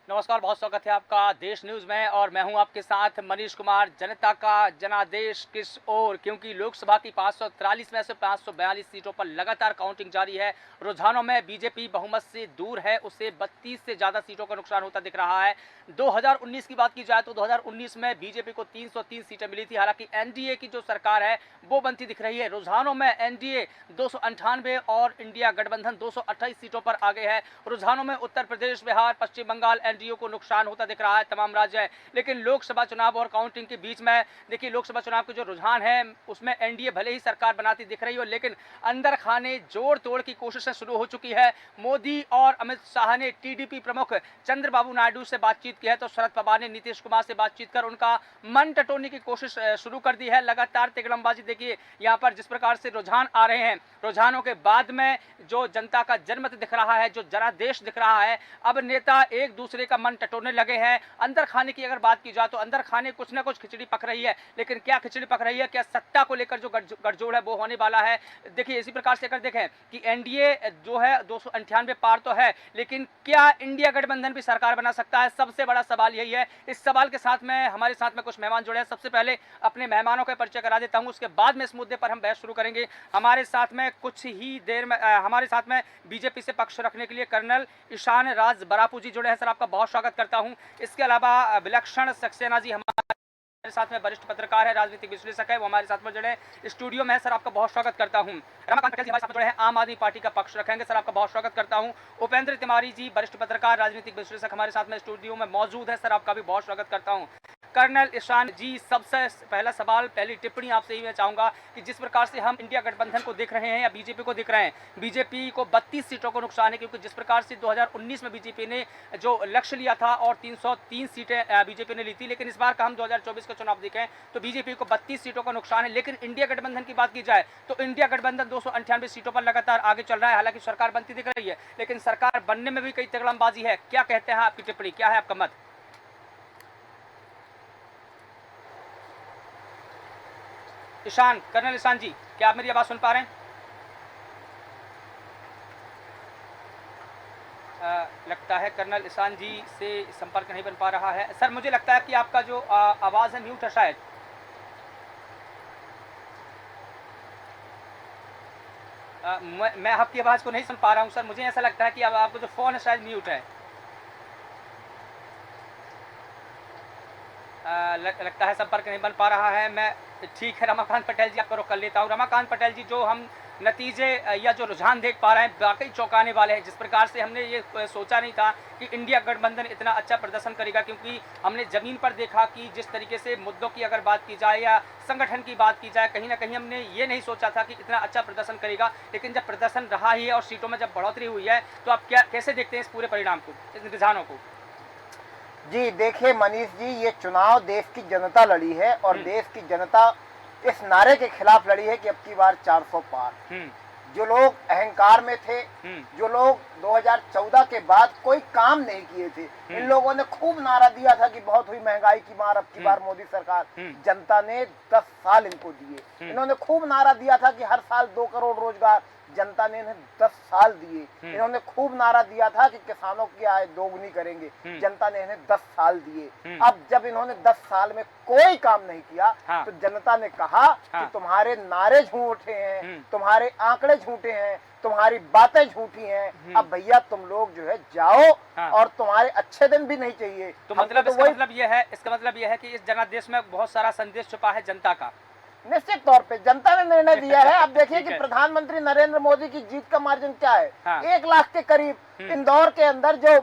नमस्कार, बहुत स्वागत है आपका देश न्यूज़ में और मैं हूं आपके साथ मनीष कुमार। जनता का जनादेश किस ओर, क्योंकि लोकसभा की 543 में से 542 सीटों पर लगातार काउंटिंग जारी है। रुझानों में बीजेपी बहुमत से दूर है, उसे 32 से ज़्यादा सीटों का नुकसान होता दिख रहा है। 2019 की बात की जाए तो 2019 में बीजेपी को 303 सीटें मिली थी। हालांकि एनडीए की जो सरकार है वो बनती दिख रही है। रुझानों में एनडीए 298 और इंडिया गठबंधन 228 सीटों पर आगे है। रुझानों में उत्तर प्रदेश, बिहार, पश्चिम बंगाल एनडीए को नुकसान होता दिख रहा है, तमाम राज्य है। लेकिन लोकसभा चुनाव और काउंटिंग के बीच में देखिए, लोकसभा चुनाव के जो रुझान है उसमें एनडीए भले ही सरकार बनाती दिख रही हो, लेकिन अंदर खाने जोड़ तोड़ की कोशिशें शुरू हो चुकी है। मोदी और अमित शाह ने टीडीपी प्रमुख चंद्रबाबू नायडू से बातचीत की है, तो शरद पवार ने नीतीश कुमार से बातचीत कर उनका मन टटोलने की कोशिश शुरू कर दी है। लगातार तिकड़मबाजी देखिए यहाँ पर जिस प्रकार से रुझान आ रहे हैं, रुझानों के बाद में जो जनता का जनमत दिख रहा है, जो जनादेश दिख रहा है, अब नेता एक दूसरे का मन टटोलने लगे हैं। अंदर खाने की अगर बात की जाए तो अंदर खाने कुछ ना कुछ खिचड़ी पक रही है, लेकिन क्या खिचड़ी पक रही है, क्या सत्ता को लेकर जो गठजोड़ है वो होने वाला है। देखिए इसी प्रकार से अगर देखें कि एनडीए जो है 298 पार तो है, लेकिन क्या इंडिया गठबंधन भी सरकार बना सकता है, सबसे बड़ा सवाल यही है। इस सवाल के साथ में हमारे साथ में कुछ मेहमान जुड़े हैं। सबसे पहले अपने मेहमानों का परिचय करा देता हूं, उसके बाद में इस मुद्दे पर हम बहस शुरू करेंगे। हमारे साथ में कुछ ही देर में हमारे साथ में बीजेपी से पक्ष रखने के लिए कर्नल ईशान राज बरापू जी जुड़े हैं। सर, आपका बहुत स्वागत करता हूं। इसके अलावा विलक्षण सक्सेना जी हमारे साथ में वरिष्ठ पत्रकार है, राजनीतिक विश्लेषक है, वो हमारे साथ में जुड़े स्टूडियो में है। सर, आपका बहुत स्वागत करता हूं। रमाकांत पटेल जी हमारे साथ जुड़े हैं, आम आदमी पार्टी का पक्ष रखेंगे। सर, आपका बहुत स्वागत करता हूं। उपेंद्र तिवारी जी वरिष्ठ पत्रकार, राजनीतिक विश्लेषक हमारे साथ में स्टूडियो में मौजूद है। सर, आपका भी बहुत स्वागत करता हूं। कर्नल ईशान जी, सबसे पहला सवाल, पहली टिप्पणी आपसे ही मैं चाहूंगा कि जिस प्रकार से हम इंडिया गठबंधन को देख रहे हैं या बीजेपी को देख रहे हैं, बीजेपी को 32 सीटों को नुकसान है, क्योंकि जिस प्रकार से 2019 में बीजेपी ने जो लक्ष्य लिया था और 303 सीटें बीजेपी ने ली थी, लेकिन इस बार का हम 2024 का चुनाव देखें तो बीजेपी को 32 सीटों का नुकसान है। लेकिन इंडिया गठबंधन की बात की जाए तो इंडिया गठबंधन 298 सीटों पर लगातार आगे चल रहा है। हालांकि सरकार बनती दिख रही है, लेकिन सरकार बनने में भी कई तिकड़मबाजी है। क्या कहते हैं, आपकी टिप्पणी क्या है, आपका मत? ईशान, कर्नल ईशान जी, क्या आप मेरी आवाज़ सुन पा रहे हैं? लगता है कर्नल ईशान जी से संपर्क नहीं बन पा रहा है। सर, मुझे लगता है कि आपका जो आवाज़ है म्यूट है शायद। मैं आपकी आवाज़ को नहीं सुन पा रहा हूँ सर। मुझे ऐसा लगता है कि अब आपका जो फ़ोन है शायद म्यूट है। लगता है संपर्क नहीं बन पा रहा है। मैं ठीक है, रमाकांत पटेल जी आपको रोक कर लेता हूँ। रमाकांत पटेल जी, जो हम नतीजे या जो रुझान देख पा रहे हैं वाकई चौंकाने वाले हैं। जिस प्रकार से हमने ये सोचा नहीं था कि इंडिया गठबंधन इतना अच्छा प्रदर्शन करेगा, क्योंकि हमने ज़मीन पर देखा कि जिस तरीके से मुद्दों की अगर बात की जाए या संगठन की बात की जाए, कहीं ना कहीं हमने ये नहीं सोचा था कि इतना अच्छा प्रदर्शन करेगा। लेकिन जब प्रदर्शन रहा ही है और सीटों में जब बढ़ोतरी हुई है, तो आप कैसे देखते हैं इस पूरे परिणाम को, इन रुझानों को? जी देखिए मनीष जी, ये चुनाव देश की जनता लड़ी है और देश की जनता इस नारे के खिलाफ लड़ी है कि अब की बार 400 पार। जो लोग अहंकार में थे, जो लोग 2014 के बाद कोई काम नहीं किए थे, इन लोगों ने खूब नारा दिया था कि बहुत हुई महंगाई की मार, अब की बार मोदी सरकार। जनता ने 10 साल इनको दिए। इन्होंने खूब नारा दिया था कि हर साल 2 करोड़ रोजगार, जनता ने इन्हें 10 साल दिए। इन्होंने खूब नारा दिया था कि किसानों की आय दोगुनी करेंगे, जनता ने इन्हें 10 साल दिए। अब जब इन्होंने 10 साल में कोई काम नहीं किया, तो जनता ने कहा कि तुम्हारे नारे झूठे हैं, तुम्हारे आंकड़े झूठे हैं, तुम्हारी बातें झूठी हैं। अब भैया तुम लोग जो है जाओ, और तुम्हारे अच्छे दिन भी नहीं चाहिए। तो मतलब इसका मतलब यह है कि इस जनादेश में बहुत सारा संदेश छुपा है जनता का। निश्चित तौर पे जनता ने निर्णय दिया है। अब देखिए कि प्रधानमंत्री नरेंद्र मोदी की जीत का मार्जिन क्या है, 1 लाख के करीब। इंदौर के अंदर जो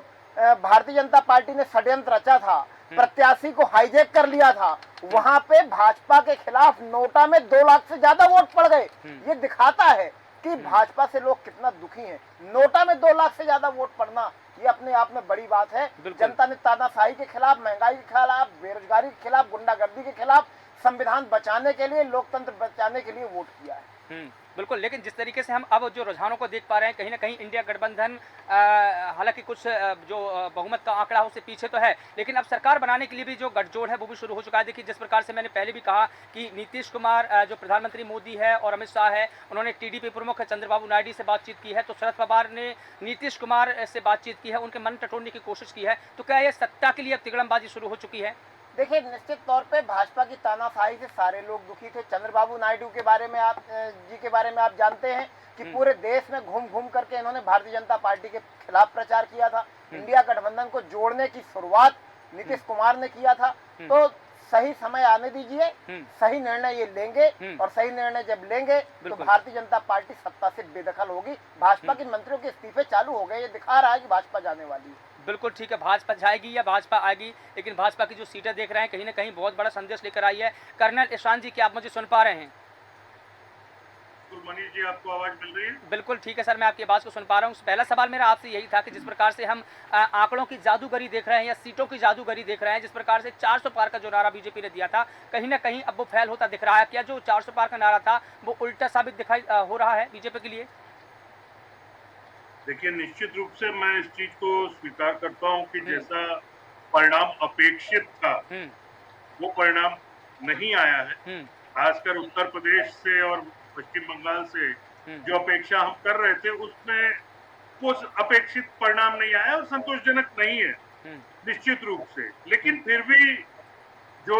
भारतीय जनता पार्टी ने षड्यंत्र रचा था, प्रत्याशी को हाईजैक कर लिया था, वहां पे भाजपा के खिलाफ नोटा में 2 लाख से ज्यादा वोट पड़ गए। ये दिखाता है कि भाजपा से लोग कितना दुखी हैं। नोटा में 2 लाख से ज्यादा वोट पड़ना, ये अपने आप में बड़ी बात है। जनता ने तानाशाही के खिलाफ, महंगाई के खिलाफ, बेरोजगारी के खिलाफ, गुंडागर्दी के खिलाफ, संविधान बचाने के लिए, लोकतंत्र बचाने के लिए वोट किया है। बिल्कुल, लेकिन जिस तरीके से हम अब जो रुझानों को देख पा रहे हैं, कहीं न कहीं इंडिया गठबंधन हालाँकि कुछ जो बहुमत का आंकड़ा है उससे पीछे तो है, लेकिन अब सरकार बनाने के लिए भी जो गठजोड़ है वो भी शुरू हो चुका है। देखिए जिस प्रकार से मैंने पहले भी कहा कि नीतीश कुमार जो प्रधानमंत्री मोदी है और अमित शाह है, उन्होंने टीडीपी प्रमुख चंद्रबाबू नायडू से बातचीत की है, तो शरद पवार ने नीतीश कुमार से बातचीत की है, उनके मन टटोलने की कोशिश की है। तो क्या ये सत्ता के लिए अब तिकड़मबाजी शुरू हो चुकी है? देखिए, निश्चित तौर पे भाजपा की तानाशाही से सारे लोग दुखी थे। चंद्रबाबू नायडू के बारे में जी के बारे में आप जानते हैं कि पूरे देश में घूम घूम करके इन्होंने भारतीय जनता पार्टी के खिलाफ प्रचार किया था। इंडिया गठबंधन को जोड़ने की शुरुआत नीतीश कुमार ने किया था। तो सही समय आने दीजिए, सही निर्णय ये लेंगे और सही निर्णय जब लेंगे तो भारतीय जनता पार्टी सत्ता से बेदखल होगी। भाजपा के मंत्रियों के इस्तीफे चालू हो गए, ये दिखा रहा है कि भाजपा जाने वाली है। बिल्कुल ठीक है, भाजपा जाएगी या भाजपा आएगी, लेकिन भाजपा की जो सीटें देख रहे हैं कहीं न कहीं बहुत बड़ा संदेश लेकर आई है। कर्नल ईशान जी, क्या आप मुझे सुन पा रहे हैं? मनीष जी, आपको आवाज मिल रही है? बिल्कुल ठीक है सर, मैं आपकी आवाज़ को सुन पा रहा हूँ। पहला सवाल मेरा आपसे यही था कि जिस प्रकार से हम आंकड़ों की जादूगरी देख रहे हैं या सीटों की जादूगरी देख रहे हैं, जिस प्रकार से 400 पार का जो नारा बीजेपी ने दिया था, कहीं न कहीं अब वो फेल होता दिख रहा है। क्या जो 400 पार का नारा था वो उल्टा साबित दिखाई हो रहा है बीजेपी के लिए? देखिए, निश्चित रूप से मैं इस चीज को स्वीकार करता हूं कि जैसा परिणाम अपेक्षित था वो परिणाम नहीं आया है। खासकर उत्तर प्रदेश से और पश्चिम बंगाल से जो अपेक्षा हम कर रहे थे उसमें कुछ अपेक्षित परिणाम नहीं आया और संतोषजनक नहीं है निश्चित रूप से। लेकिन फिर भी जो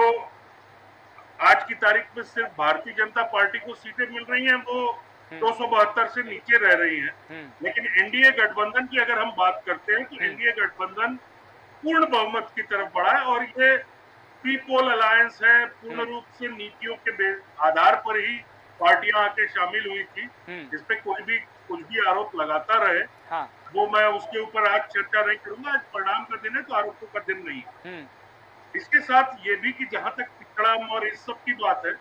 आज की तारीख में सिर्फ भारतीय जनता पार्टी को सीटें मिल रही हैं वो 272 से नीचे रह रही हैं। लेकिन एनडीए गठबंधन की अगर हम बात करते हैं तो एनडीए गठबंधन पूर्ण बहुमत की तरफ बढ़ा है और ये प्री पोल अलायंस है। पूर्ण रूप से नीतियों के आधार पर ही पार्टियां आके शामिल हुई थी। इस पे कोई भी कुछ भी आरोप लगाता रहे, हाँ। वो मैं उसके ऊपर आज चर्चा नहीं करूंगा। आज परिणाम का दिन है तो आरोपों का दिन नहीं है। इसके साथ ये भी कि जहां तक तिकड़म और इस सब की बात है,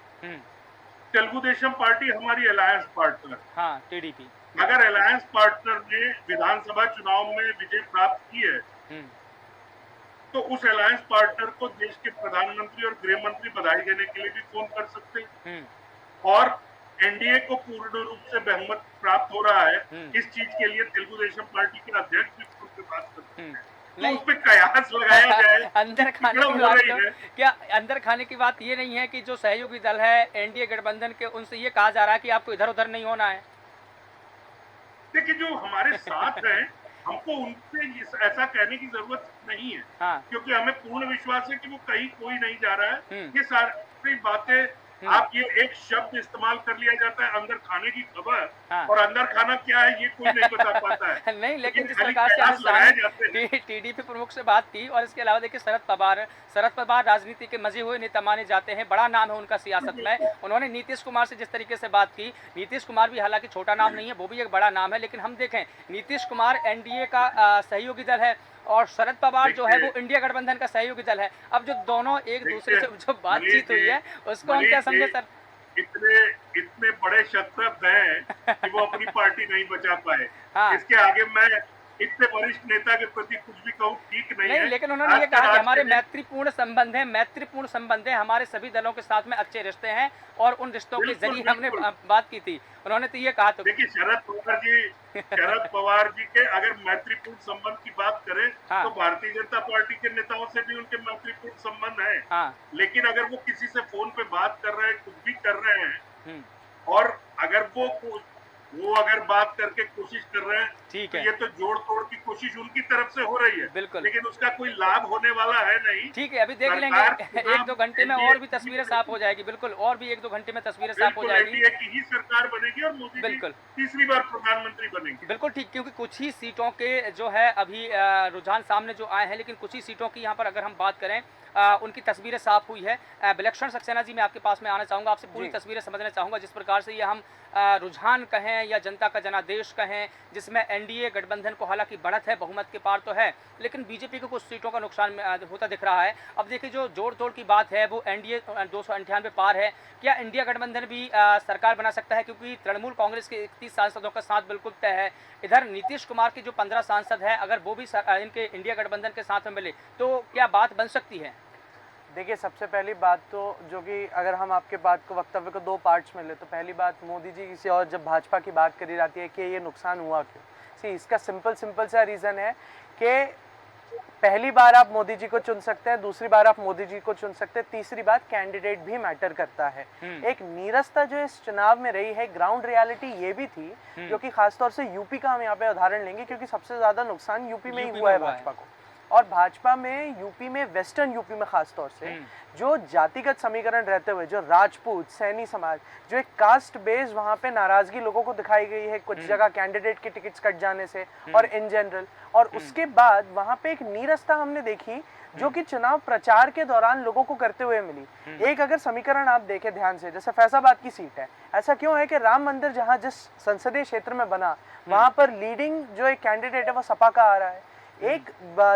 तेलुगु देशम पार्टी हमारी अलायंस पार्टनर, हाँ, टीडीपी। अगर अलायंस पार्टनर ने विधानसभा चुनाव में विजय प्राप्त की है तो उस अलायंस पार्टनर को देश के प्रधानमंत्री और गृह मंत्री बधाई देने के लिए भी फोन कर सकते हैं। और एनडीए को पूर्ण रूप से बहुमत प्राप्त हो रहा है, इस चीज के लिए तेलुगु देशम पार्टी के अध्यक्ष भी फोन पे बात करते हैं। तो उस पे कयास लगाया जाए अंदर खाने की बात तो, क्या अंदर खाने की बात ये नहीं है कि जो सहयोगी दल है एनडीए गठबंधन के, उनसे ये कहा जा रहा है कि आपको इधर उधर नहीं होना है? देखिए, जो हमारे साथ हैं हमको उनसे ऐसा कहने की जरूरत नहीं है। हाँ। क्योंकि हमें पूर्ण विश्वास है कि वो कहीं कोई नहीं जा रहा है। ये सारी बातें आप ये एक शब्द इस्तेमाल कर लिया जाता है अंदर खाने की खबर। हाँ। और अंदर खाना क्या है ये कोई नहीं बता पाता है। नहीं, लेकिन जिस प्रकार से हमने टीडीपी प्रमुख से बात की और इसके अलावा देखिए शरद पवार राजनीति के मजे हुए नेता माने जाते हैं, बड़ा नाम है उनका सियासत में। उन्होंने नीतीश कुमार से जिस तरीके से बात की, नीतीश कुमार भी हालांकि छोटा नाम नहीं है, वो भी एक बड़ा नाम है, लेकिन हम देखें नीतीश कुमार एनडीए का सहयोगी दल है और शरद पवार जो है वो इंडिया गठबंधन का सहयोगी दल है। अब जो दोनों एक दूसरे से जो बातचीत हुई है उसको हम क्या समझे सर? इतने बड़े शत्रु हैं कि वो अपनी पार्टी नहीं बचा पाए। हाँ। इसके आगे मैं इतने वरिष्ठ नेता के प्रति कुछ भी कहूँ ठीक नहीं है। लेकिन उन्होंने ये कहा कि हमारे मैत्रीपूर्ण संबंध है, हमारे सभी दलों के साथ में अच्छे रिश्ते हैं और उन रिश्तों के जरिए हमने बात की थी। उन्होंने तो ये कहा। तो देखिए, शरद पवार जी के अगर मैत्रीपूर्ण संबंध की बात करें तो भारतीय जनता पार्टी के नेताओं से भी उनके मैत्रीपूर्ण संबंध है। हाँ। लेकिन अगर वो किसी से फोन पे बात कर रहे हैं, कुछ भी कर रहे हैं और अगर वो अगर बात करके कोशिश कर रहे हैं, ठीक है, तो ये तो जोड़ तोड़ की कोशिश उनकी तरफ से हो रही है। बिल्कुल। लेकिन उसका कोई लाभ होने वाला है नहीं। ठीक है, अभी देख लेंगे 1-2 घंटे में और भी तस्वीरें साफ हो जाएगी। बिल्कुल, और भी 1-2 घंटे में तस्वीरें साफ हो जाएगी। एनडीए की ही सरकार बनेगी और मोदी बिल्कुल तीसरी बार प्रधानमंत्री बनेंगे। बिल्कुल ठीक, क्योंकि कुछ ही सीटों के जो है अभी रुझान सामने जो आए हैं, लेकिन कुछ ही सीटों की यहाँ पर अगर हम बात करें उनकी तस्वीरें साफ हुई है। विलक्षण सक्सेना जी, मैं आपके पास में आना चाहूँगा, आपसे पूरी तस्वीरें समझना चाहूँगा जिस प्रकार से ये हम रुझान कहें या जनता का जनादेश कहें, जिसमें एनडीए गठबंधन को हालांकि बढ़त है, बहुमत के पार तो है, लेकिन बीजेपी को कुछ सीटों का नुकसान होता दिख रहा है। अब देखिए, जो जोड़ तोड़ की बात है वो एनडीए 298 पार है। क्या इंडिया गठबंधन भी सरकार बना सकता है? क्योंकि तृणमूल कांग्रेस के 31 सांसदों का साथ बिल्कुल तय है। इधर नीतीश कुमार के जो 15 सांसद हैं, अगर वो भी इनके इंडिया गठबंधन के साथ में मिले तो क्या बात बन सकती है? देखिए, सबसे पहली बात तो जो कि अगर हम आपके बात को वक्तव्य को दो पार्ट्स में ले तो पहली बात मोदी जी से और जब भाजपा की बात करी जाती है कि ये नुकसान हुआ क्यों, इसका सिंपल सा रीज़न है कि पहली बार आप मोदी जी को चुन सकते हैं, दूसरी बार आप मोदी जी को चुन सकते हैं, तीसरी बात कैंडिडेट भी मैटर करता है। एक नीरसता जो इस चुनाव में रही है, ग्राउंड रियलिटी ये भी थी, जो कि खासतौर से यूपी का हम यहाँ पे उदाहरण लेंगे क्योंकि सबसे ज्यादा नुकसान यूपी में ही हुआ है भाजपा को। और भाजपा में यूपी में, वेस्टर्न यूपी में खास तौर से जो जातिगत समीकरण रहते हुए, जो राजपूत सैनी समाज, जो एक कास्ट बेस्ड वहां पे नाराजगी लोगों को दिखाई गई है कुछ जगह कैंडिडेट के टिकट्स कट जाने से और इन जनरल, और उसके बाद वहां पे एक नीरसता हमने देखी जो कि चुनाव प्रचार के दौरान लोगों को करते हुए मिली। एक अगर समीकरण आप देखें ध्यान से, जैसे फैजाबाद की सीट है, ऐसा क्यों है कि राम मंदिर जहां जिस संसदीय क्षेत्र में बना वहां पर लीडिंग जो एक कैंडिडेट है वो सपा का आ रहा है। एक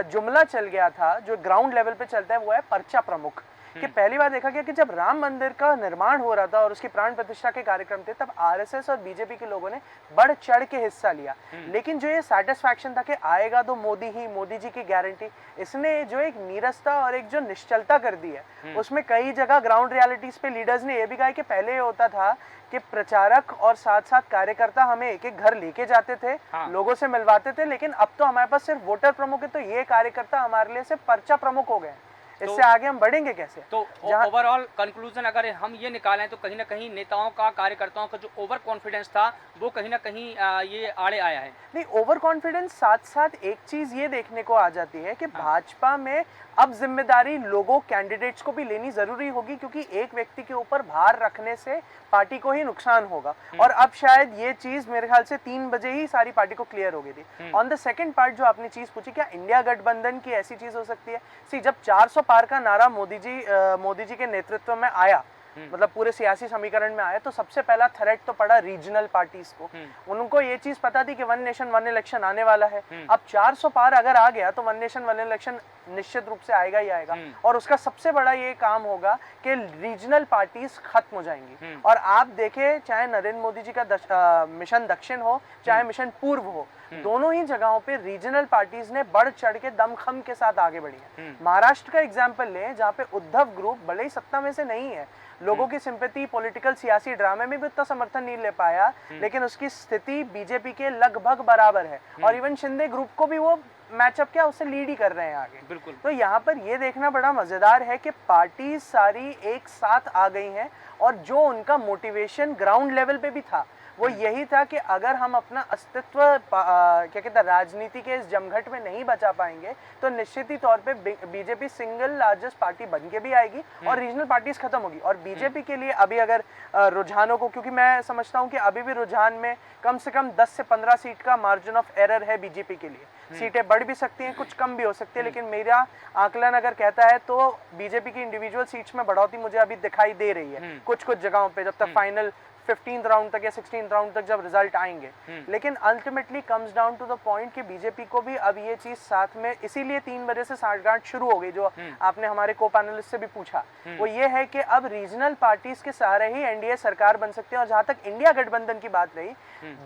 जुमला चल गया था जो ग्राउंड लेवल पे चलता है, वो है पर्चा प्रमुख, कि पहली बार देखा गया कि जब राम मंदिर का निर्माण हो रहा था और उसकी प्राण प्रतिष्ठा के कार्यक्रम थे तब आरएसएस और बीजेपी के लोगों ने बढ़ चढ़ के हिस्सा लिया। लेकिन जो ये सैटिस्फैक्शन था कि आएगा तो मोदी ही, मोदी जी की गारंटी, इसने जो एक नीरसता और एक जो निश्चलता कर दी है उसमें कई जगह ग्राउंड रियलिटीज पे लीडर्स ने ये भी कहा कि पहले ये होता था कि प्रचारक और साथ साथ कार्यकर्ता हमें एक एक घर लेके जाते थे, लोगों से मिलवाते थे, लेकिन अब तो हमारे पास सिर्फ वोटर प्रमुख है, तो ये कार्यकर्ता हमारे लिए सिर्फ पर्चा प्रमुख हो गए। इससे आगे हम बढ़ेंगे कैसे? तो ओवरऑल कंक्लूजन अगर हम ये निकालें तो कहीं ना कहीं नेताओं का, कार्यकर्ताओं का जो ओवर कॉन्फिडेंस था वो कहीं ना कहीं ये आड़े आया है। नहीं, ओवर कॉन्फिडेंस साथ साथ एक चीज ये देखने को आ जाती है कि भाजपा में अब जिम्मेदारी लोगों, कैंडिडेट्स को भी लेनी जरूरी होगी, क्योंकि एक व्यक्ति के ऊपर भार रखने से पार्टी को ही नुकसान होगा। और अब शायद ये चीज मेरे ख्याल से 3 बजे ही सारी पार्टी को क्लियर हो गई थी। ऑन द सेकंड पार्ट जो आपने चीज पूछी, क्या इंडिया गठबंधन की ऐसी चीज हो सकती है? सी, जब 400 पार का नारा मोदी जी के नेतृत्व में आया, मतलब पूरे सियासी समीकरण में आया, तो सबसे पहला थ्रेट तो पड़ा रीजनल पार्टीज को। उनको ये चीज पता थी कि वन नेशन वन इलेक्शन आने वाला है। अब 400 पार अगर आ गया तो वन नेशन वन इलेक्शन निश्चित रूप से आएगा ही आएगा, और उसका सबसे बड़ा ये काम होगा कि रीजनल पार्टीज खत्म हो जाएंगी। और आप देखें, चाहे नरेंद्र मोदी जी का मिशन दक्षिण हो, चाहे मिशन पूर्व हो, दोनों ही जगहों पे रीजनल पार्टीज ने बढ़ चढ़ के दमखम के साथ आगे बढ़ी है। महाराष्ट्र का एग्जाम्पल लें, जहाँ पे उद्धव ग्रुप भले ही सत्ता में से नहीं है, लोगों की सिंपैथी, पॉलिटिकल सियासी ड्रामे में भी उतना समर्थन नहीं ले पाया, लेकिन उसकी स्थिति बीजेपी के लगभग बराबर है, और इवन शिंदे ग्रुप को भी वो मैचअप क्या उससे लीड ही कर रहे हैं आगे। बिल्कुल। तो यहाँ पर ये देखना बड़ा मजेदार है कि पार्टी सारी एक साथ आ गई हैं, और जो उनका मोटिवेशन ग्राउंड लेवल पे भी था वो यही था कि अगर हम अपना अस्तित्व क्या कहते हैं राजनीति के इस जमघट में नहीं बचा पाएंगे तो निश्चित ही तौर पे बीजेपी सिंगल लार्जेस्ट पार्टी बन के भी आएगी और रीजनल पार्टीज खत्म होगी। और बीजेपी के लिए अभी अगर रुझानों को, क्योंकि मैं समझता हूं कि अभी भी रुझान में कम से कम 10 से 15 सीट का मार्जिन ऑफ एरर है बीजेपी के लिए। सीटें बढ़ भी सकती हैं, कुछ कम भी हो सकती है, लेकिन मेरा आकलन अगर कहता है तो बीजेपी की इंडिविजुअल सीट्स में बढ़ोतरी मुझे अभी दिखाई दे रही है कुछ जगहों पे, जब तक फाइनल 15th राउंड तक या 16th राउंड तक जब रिजल्ट आएंगे। लेकिन ultimately comes down to the point कि बीजेपी को भी अब ये चीज साथ में, इसीलिए 3 बजे से साठगांठ शुरू हो गई, जो आपने हमारे को पैनलिस्ट से भी पूछा, वो ये है कि अब रीजनल पार्टीज के सहारे ही एनडीए सरकार बन सकती है। और जहां तक इंडिया गठबंधन की बात रही,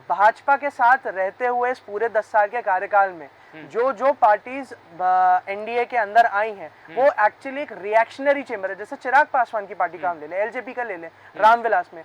भाजपा के साथ रहते हुए इस पूरे 10 साल के कार्यकाल में जो पार्टीज एनडीए के अंदर आई हैं वो एक्चुअली एक रिएक्शनरी चेंबर है। जैसे चिराग पासवान की पार्टी का हम ले लें, एलजेपी का ले लें, रामविलास में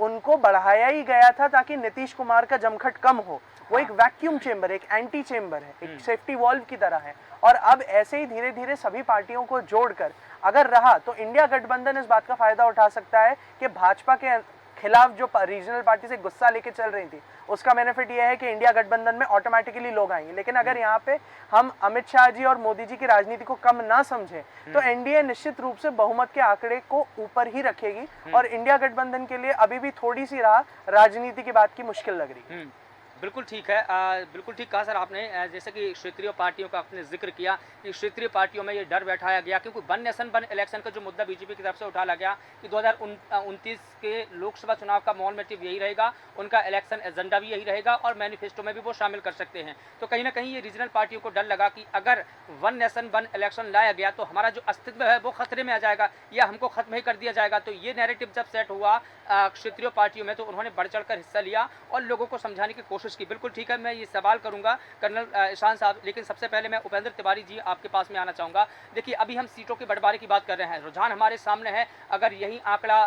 उनको बढ़ाया ही गया था ताकि नीतीश कुमार का जमघट कम हो। वो एक वैक्यूम चेंबर, एक एंटी चेंबर है, एक सेफ्टी वॉल्व की तरह है। और अब ऐसे ही धीरे धीरे सभी पार्टियों को जोड़कर अगर रहा तो इंडिया गठबंधन इस बात का फायदा उठा सकता है कि भाजपा के खिलाफ जो रीजनल पार्टी से गुस्सा लेके चल रही थी उसका बेनिफिट यह है कि इंडिया गठबंधन में ऑटोमेटिकली लोग आएंगे। लेकिन अगर यहाँ पे हम अमित शाह जी और मोदी जी की राजनीति को कम ना समझें तो एनडीए निश्चित रूप से बहुमत के आंकड़े को ऊपर ही रखेगी और इंडिया गठबंधन के लिए अभी भी थोड़ी सी राह राजनीति की बात की मुश्किल लग रही है। बिल्कुल ठीक है, बिल्कुल ठीक कहा सर आपने। जैसे कि क्षेत्रीय पार्टियों का आपने जिक्र किया कि क्षेत्रीय पार्टियों में ये डर बैठाया गया, क्योंकि वन नेशन वन इलेक्शन का जो मुद्दा बीजेपी की तरफ से उठाया गया कि 2029 के लोकसभा चुनाव का मोमेंटिव यही रहेगा, उनका इलेक्शन एजेंडा भी यही रहेगा और मैनिफेस्टो में भी वो शामिल कर सकते हैं। तो कहीं ना कहीं ये रीजनल पार्टियों को डर लगा कि अगर वन नेशन वन इलेक्शन लाया गया तो हमारा जो अस्तित्व है वो खतरे में आ जाएगा या हमको खत्म ही कर दिया जाएगा। तो ये नैरेटिव जब सेट हुआ क्षेत्रीय पार्टियों में तो उन्होंने बढ़ चढ़ कर हिस्सा लिया और लोगों को समझाने की कोशिश ऑफिस की। बिल्कुल ठीक है, मैं ये सवाल करूंगा कर्नल ईशान साहब, लेकिन सबसे पहले मैं उपेंद्र तिवारी जी आपके पास में आना चाहूँगा। देखिए, अभी हम सीटों के बंटवारे की बात कर रहे हैं, रुझान हमारे सामने है। अगर यही आंकड़ा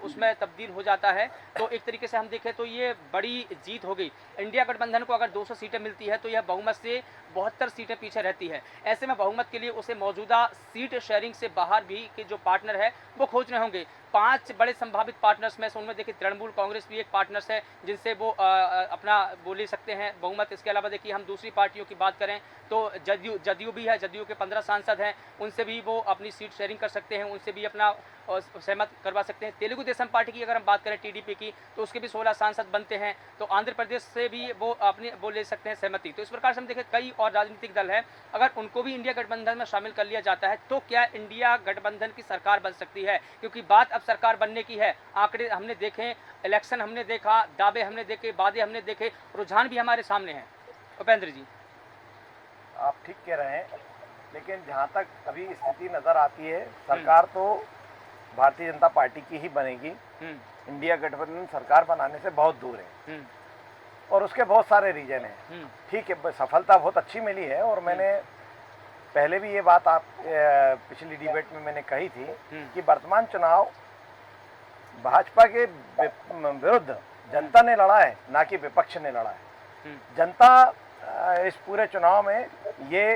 उसमें तब्दील हो जाता है तो एक तरीके से हम देखें तो ये बड़ी जीत हो गई। इंडिया गठबंधन को अगर 200 सीटें मिलती है तो यह बहुमत से 72 सीटें पीछे रहती है। ऐसे में बहुमत के लिए उसे मौजूदा सीट शेयरिंग से बाहर भी के जो पार्टनर है वो खोजने होंगे। 5 बड़े संभावित पार्टनर्स में से उनमें देखिए तृणमूल कांग्रेस भी एक पार्टनर्स है जिनसे वो अपना वो ले सकते हैं बहुमत। इसके अलावा देखिए हम दूसरी पार्टियों की बात करें तो जदयू भी है, जदयू के 15 सांसद हैं, उनसे भी वो अपनी सीट शेयरिंग कर सकते हैं, उनसे भी अपना सहमत करवा सकते हैं। तेलुगु देशम पार्टी की अगर हम बात करें टीडीपी की तो उसके भी 16 सांसद बनते हैं, तो आंध्र प्रदेश से भी वो अपनी वो ले सकते हैं सहमति। तो इस प्रकार से हम देखें कई और राजनीतिक दल है, अगर उनको भी इंडिया गठबंधन में शामिल कर लिया जाता है तो क्या इंडिया गठबंधन की सरकार बन सकती है? क्योंकि बात अब सरकार बनने की है। आंकड़े हमने देखे, इलेक्शन हमने देखा, दावे हमने देखे, वादे हमने देखे, रुझान भी हमारे सामने है। उपेंद्र जी, आप ठीक कह रहे हैं, लेकिन जहाँ तक अभी स्थिति नज़र आती है, सरकार तो भारतीय जनता पार्टी की ही बनेगी। इंडिया गठबंधन सरकार बनाने से बहुत दूर है और उसके बहुत सारे रीजन हैं। ठीक है, सफलता बहुत अच्छी मिली है और मैंने पहले भी ये बात आप पिछली डिबेट में मैंने कही थी कि वर्तमान चुनाव भाजपा के विरुद्ध जनता ने लड़ा है, ना कि विपक्ष ने लड़ा है। जनता इस पूरे चुनाव में ये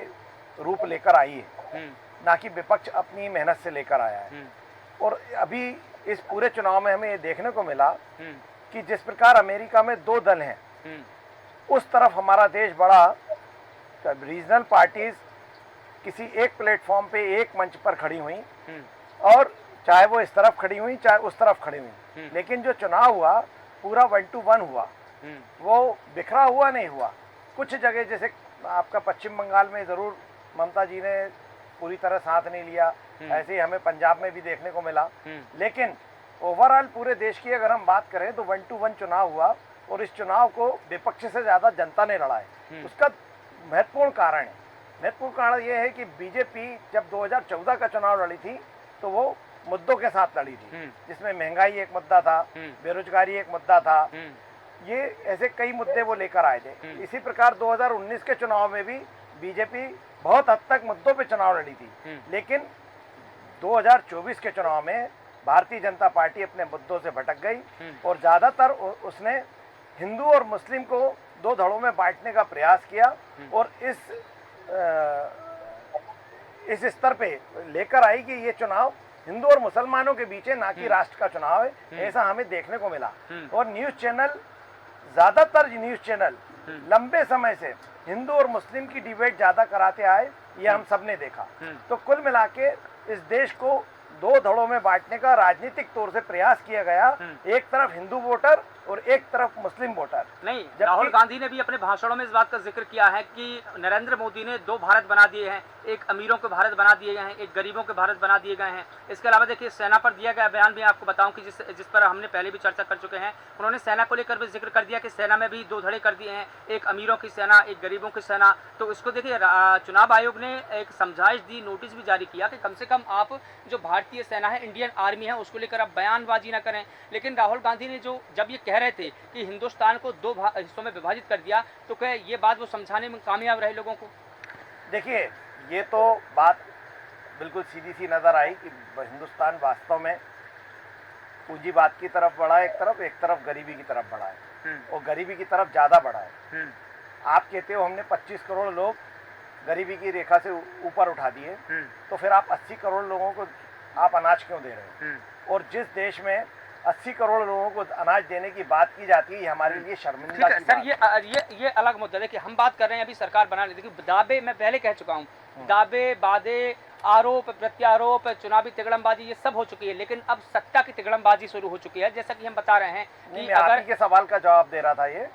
रूप लेकर आई है, ना कि विपक्ष अपनी मेहनत से लेकर आया है। और अभी इस पूरे चुनाव में हमें ये देखने को मिला कि जिस प्रकार अमेरिका में 2 दल हैं, उस तरफ हमारा देश बड़ा रीजनल पार्टीज किसी एक प्लेटफॉर्म पे एक मंच पर खड़ी हुई और चाहे वो इस तरफ खड़ी हुई चाहे उस तरफ खड़ी हुई, लेकिन जो चुनाव हुआ पूरा 1 to 1 हुआ, वो बिखरा हुआ नहीं हुआ। कुछ जगह जैसे आपका पश्चिम बंगाल में ज़रूर ममता जी ने पूरी तरह साथ नहीं लिया, ऐसे ही हमें पंजाब में भी देखने को मिला, लेकिन ओवरऑल पूरे देश की अगर हम बात करें तो 1 to 1 चुनाव हुआ और इस चुनाव को विपक्ष से ज़्यादा जनता ने लड़ा है। उसका महत्वपूर्ण कारण ये है कि बीजेपी जब 2014 का चुनाव लड़ी थी तो वो मुद्दों के साथ लड़ी थी, जिसमें महंगाई एक मुद्दा था, बेरोजगारी एक मुद्दा था, ये ऐसे कई मुद्दे वो लेकर आए थे। इसी प्रकार 2019 के चुनाव में भी बीजेपी बहुत हद तक मुद्दों पे चुनाव लड़ी थी, लेकिन 2024 के चुनाव में भारतीय जनता पार्टी अपने मुद्दों से भटक गई और ज़्यादातर उसने हिंदू और मुस्लिम को 2 धड़ों में बांटने का प्रयास किया और इस स्तर पे लेकर आई कि ये चुनाव हिंदू और मुसलमानों के बीच है, ना कि राष्ट्र का चुनाव है, ऐसा हमें देखने को मिला। और ज़्यादातर न्यूज़ चैनल लंबे समय से हिंदू और मुस्लिम की डिबेट ज़्यादा कराते आए, ये हम सब ने देखा। तो कुल मिला के इस देश को 2 धड़ों में बांटने का राजनीतिक तौर से प्रयास किया गया, एक तरफ हिंदू वोटर और एक तरफ मुस्लिम वोटर। नहीं, राहुल गांधी ने भी अपने भाषणों में इस बात का जिक्र किया है कि नरेंद्र मोदी ने 2 भारत बना दिए हैं, एक अमीरों के भारत बना दिए गए हैं, एक गरीबों के भारत बना दिए गए हैं। इसके अलावा देखिए सेना पर दिया गया बयान भी आपको बताऊं कि जिस पर हमने पहले भी चर्चा कर चुके हैं, उन्होंने सेना को लेकर भी जिक्र कर दिया कि सेना में भी 2 धड़े कर दिए हैं, एक अमीरों की सेना, एक गरीबों की सेना। तो इसको देखिए चुनाव आयोग ने एक समझाइश दी, नोटिस भी जारी किया कि कम से कम आप जो भारतीय सेना है, इंडियन आर्मी है, उसको लेकर आप बयानबाजी ना करें। लेकिन राहुल गांधी ने जब ये कह रहे थे कि हिंदुस्तान को 2 हिस्सों में विभाजित कर दिया, तो क्या ये बात वो समझाने में कामयाब रहे लोगों को? देखिए, ये तो बात बिल्कुल सीधी सी नज़र आई कि हिंदुस्तान वास्तव में पूंजीवाद की तरफ बढ़ा है, एक तरफ गरीबी की तरफ बढ़ा है और गरीबी की तरफ ज़्यादा बढ़ा है। आप कहते हो हमने 25 करोड़ लोग गरीबी की रेखा से ऊपर उठा दिए, तो फिर आप 80 करोड़ लोगों को आप अनाज क्यों दे रहे हैं? और जिस देश में 80 करोड़ लोगों को अनाज देने की बात की जाती है, ये हमारे लिए शर्मिंदा की सर, ये अलग मुद्दा है कि हम बात कर रहे हैं अभी सरकार बनाने। देखिए, दावे मैं पहले कह चुका हूँ, दावे, वादे, आरोप प्रत्यारोप, चुनावी तिगड़मबाजी, ये सब हो चुकी है, लेकिन अब सत्ता की तिगड़मबाजी शुरू हो चुकी है। जैसा कि हम बता रहे हैं कि अगर आप ही के सवाल का जवाब दे रहा था ये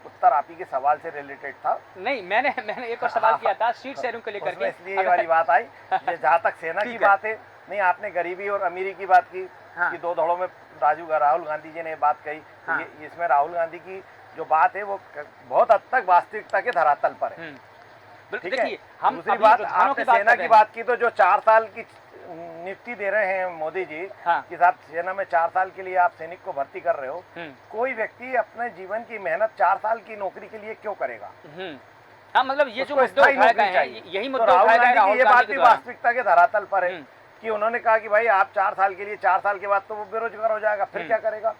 उत्तर आप ही के सवाल से रिलेटेड था। नहीं, मैंने एक और सवाल किया था सीट शेयरिंग को लेकर के, इसलिए ये वाली बात आई। जहाँ तक सेना की बात है, नहीं, आपने गरीबी और अमीरी की बात की कि 2 धड़ों में राहुल गांधी जी ने बात कही। ये इसमें राहुल गांधी की जो बात है वो बहुत हद तक वास्तविकता के धरातल पर है। ठीक है। हम दूसरी बात, आपने सेना की बात की तो जो 4 साल की नियुक्ति दे रहे हैं मोदी जी हाँ। कि साहब सेना में 4 साल के लिए आप सैनिक को भर्ती कर रहे हो, कोई व्यक्ति अपने जीवन की मेहनत 4 साल की नौकरी के लिए क्यों करेगा? हाँ, मतलब ये जो उसको मुद्दे स्थायी उठाए नौकरी गए हैं, चाहिए। यही तो मुद्दे राहुल उठाए गए गांधी की राहुल ये गांधी बात के भी द्वारा। वास्तविकता के धरातल पर है कि उन्होंने कहा कि भाई आप 4 साल के लिए, 4 साल के बाद तो वो बेरोजगार हो जाएगा, फिर क्या करेगा?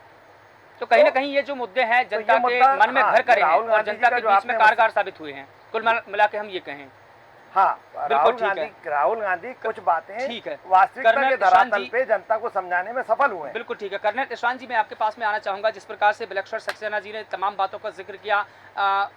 तो कहीं ना कहीं ये जो मुद्दे हैं जनता के मुद्दा, मन में हाँ, घर करे हैं राहुल और गांधी जनता जी के का जो बीच में आपने कारगर साबित हुए हैं, कुल मिला के हम ये कहें। हाँ, बिल्कुल ठीक है। राहुल गांधी कुछ बातें ठीक है। वास्तविकता कर्नल के ईशान धरातल जी- पे जनता को समझाने में सफल हुए हैं। बिल्कुल ठीक है। कर्नल ईशान जी, मैं आपके पास में आना चाहूंगा। जिस प्रकार से विलक्षण सक्सेना जी ने तमाम बातों का जिक्र किया,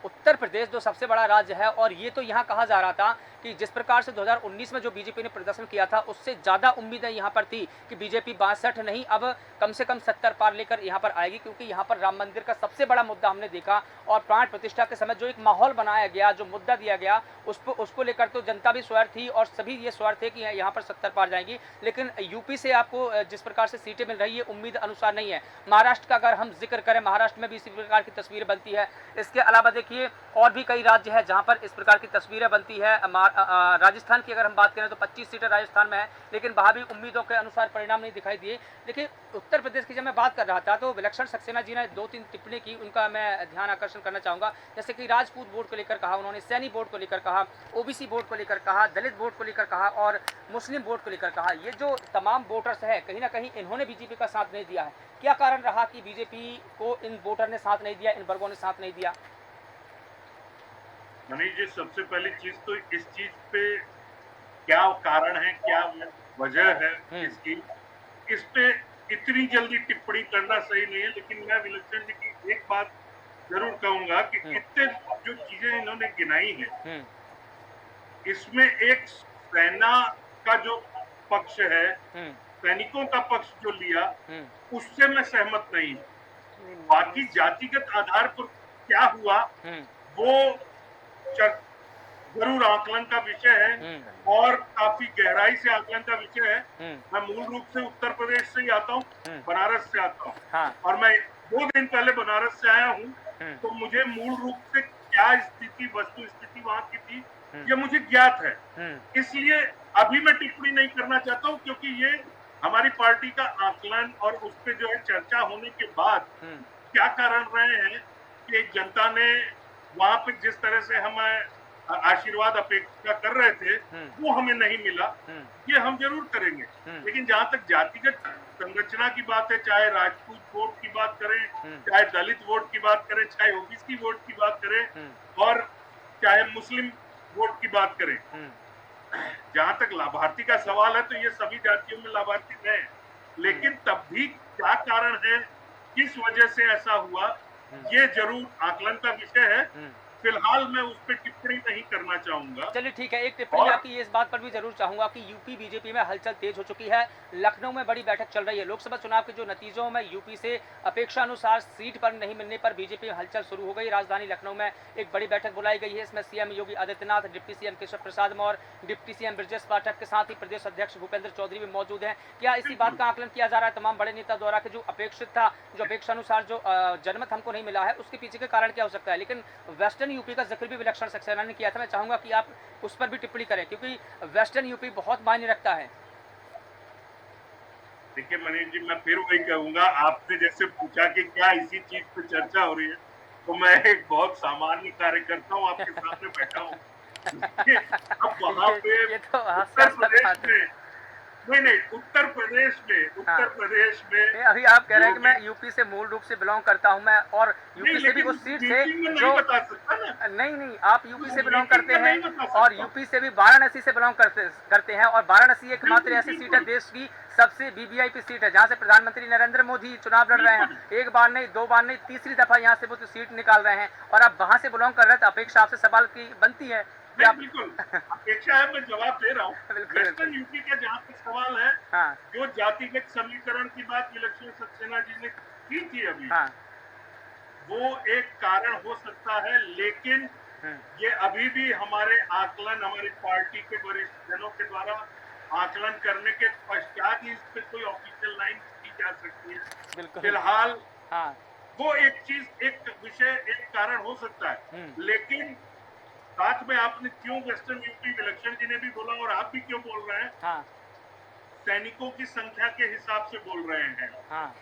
उत्तर प्रदेश जो सबसे बड़ा राज्य है, और ये तो यहाँ कहा जा रहा था कि जिस प्रकार से 2019 में जो बीजेपी ने प्रदर्शन किया था, उससे ज़्यादा उम्मीदें यहाँ पर थी कि बीजेपी 62 नहीं, अब कम से कम 70 पार लेकर यहाँ पर आएगी, क्योंकि यहाँ पर राम मंदिर का सबसे बड़ा मुद्दा हमने देखा, और प्राण प्रतिष्ठा के समय जो एक माहौल बनाया गया, जो मुद्दा दिया गया, उसको लेकर तो जनता भी स्वर थी और सभी ये स्वर थे कि यहाँ पर 70 पार जाएंगी। लेकिन यूपी से आपको जिस प्रकार से सीटें मिल रही है, उम्मीद अनुसार नहीं है। महाराष्ट्र का अगर हम जिक्र करें, महाराष्ट्र में भी इसी प्रकार की तस्वीर बनती है। इसके अलावा देखिए और भी कई राज्य है जहाँ पर इस प्रकार की तस्वीरें बनती है। राजस्थान की अगर हम बात करें तो 25 सीटें राजस्थान में है, लेकिन वहाँ भी उम्मीदों के अनुसार परिणाम नहीं दिखाई दिए। देखिए उत्तर प्रदेश की जब मैं बात कर रहा था तो विलक्षण सक्सेना जी ने 2-3 टिप्पणी की, उनका मैं ध्यान आकर्षण करना चाहूँगा। जैसे कि राजपूत वोट को लेकर कहा उन्होंने, सैनी वोट को लेकर कहा, ओबीसी वोट को लेकर कहा, दलित वोट को लेकर कहा और मुस्लिम वोट को लेकर कहा। ये जो तमाम वोटर्स है, कहीं ना कहीं इन्होंने बीजेपी का साथ नहीं दिया है। क्या कारण रहा कि बीजेपी को इन वोटर ने साथ नहीं दिया, इन वर्गों ने साथ नहीं दिया? मनीष जी, सबसे पहली चीज तो इस चीज पे क्या कारण है, क्या वजह है इसकी, इस पे इतनी जल्दी टिप्पणी करना सही नहीं है। लेकिन मैं विलक्षण जी की एक बात जरूर कहूंगा कि इतने जो चीजें इन्होंने गिनाई है, इसमें एक सेना का जो पक्ष है, सैनिकों का पक्ष जो लिया, उससे मैं सहमत नहीं हूं। बाकी जातिगत आधार पर क्या हुआ वो जरूर आकलन का विषय है और काफी गहराई से आकलन का विषय है। मैं मूल रूप से उत्तर प्रदेश से ही आता हूँ, बनारस से आता हूँ। हाँ। और मैं 2 दिन पहले बनारस से आया हूँ, तो मुझे मूल रूप से क्या स्थिति, वस्तु स्थिति वहां की थी, ये मुझे ज्ञात है। इसलिए अभी मैं टिप्पणी नहीं करना चाहता हूँ, क्योंकि ये हमारी पार्टी का आकलन और उस पर जो है चर्चा होने के बाद क्या कारण रहे हैं कि जनता ने वहां पे जिस तरह से हम आशीर्वाद अपेक्षा कर रहे थे वो हमें नहीं मिला, ये हम जरूर करेंगे। लेकिन जहां तक जातिगत संरचना की बात है, चाहे राजपूत वोट की बात करें, चाहे दलित वोट की बात करें, चाहे ओबीसी वोट की बात करें और चाहे मुस्लिम वोट की बात करें, जहां तक लाभार्थी का सवाल है तो ये सभी जातियों में लाभार्थी हैं। लेकिन तब भी क्या कारण है, किस वजह से ऐसा हुआ, ये जरूर आकलन का विषय है। फिलहाल मैं उस पर टिप्पणी नहीं करना चाहूंगा। चलिए ठीक है, एक टिप्पणी आपकी इस बात पर भी जरूर चाहूंगा कि यूपी बीजेपी में हलचल तेज हो चुकी है। लखनऊ में बड़ी बैठक चल रही है। लोकसभा चुनाव के जो नतीजों में यूपी से अपेक्षा अनुसार सीट पर नहीं मिलने पर बीजेपी में हलचल शुरू हो गई। राजधानी लखनऊ में एक बड़ी बैठक बुलाई गई है। इसमें CM Yogi Adityanath, deputy CM Keshav Prasad Maurya, deputy CM Brajesh Pathak के साथ ही प्रदेश अध्यक्ष भूपेंद्र चौधरी भी मौजूद है। क्या इसी बात का आकलन किया जा रहा है तमाम बड़े नेता द्वारा कि जो अपेक्षित था, जो अपेक्षा अनुसार जो जनमत हमको नहीं मिला है, उसके पीछे के कारण क्या हो सकता है? लेकिन वेस्टर्न यूपी का जिक्र भी विलक्षण सक्सेना ने किया था। मैं चाहूंगा कि आप उस पर भी टिप्पणी करें, क्योंकि वेस्टर्न यूपी बहुत मायने रखता है। देखिए मनीष जी, मैं फिर वही कहूंगा, आपने जैसे पूछा कि क्या इसी चीज पे चर्चा हो रही है, तो मैं एक बहुत सामान्य कार्यकर्ता हूँ, आपके सामने बैठा हूँ। अब वहां पे उत्तर प्रदेश में नहीं, उत्तर प्रदेश में अभी आप कह रहे हैं कि मैं यूपी से मूल रूप से बिलोंग करता हूं मैं, और यूपी से भी उस सीट से जो नहीं, आप यूपी से बिलोंग करते हैं और यूपी से भी वाराणसी से बिलोंग करते हैं, और वाराणसी एकमात्र ऐसी सीट है देश की सबसे वीवीआईपी सीट है जहां से प्रधानमंत्री नरेंद्र मोदी चुनाव लड़ रहे हैं। एक बार नहीं, 2 बार नहीं, तीसरी दफा यहां से वो तो सीट निकाल रहे हैं, और आप वहां से बिलोंग कर रहे हैं तो अपेक्षा आपसे सवाल की बनती है। बिल्कुल अपेक्षा है, मैं जवाब दे रहा हूँ। वेस्टर्न यूपी का जहाँ तक सवाल है, हाँ। जो जातिगत समीकरण की बात विलक्षण सक्सेना जी ने की थी अभी, हाँ। वो एक कारण हो सकता है, लेकिन ये अभी भी हमारे आकलन, हमारी पार्टी के वरिष्ठ जनों के द्वारा आकलन करने के पश्चात ही इस पे कोई ऑफिशियल लाइन की जा सकती है। फिलहाल वो एक चीज, एक विषय, एक कारण हो सकता है। लेकिन साथ में आपने क्यों वेस्टर्न यूपी, विलक्षण जी ने भी बोला और आप भी क्यों बोल रहे हैं, सैनिकों की संख्या के हिसाब से बोल रहे हैं। हाँ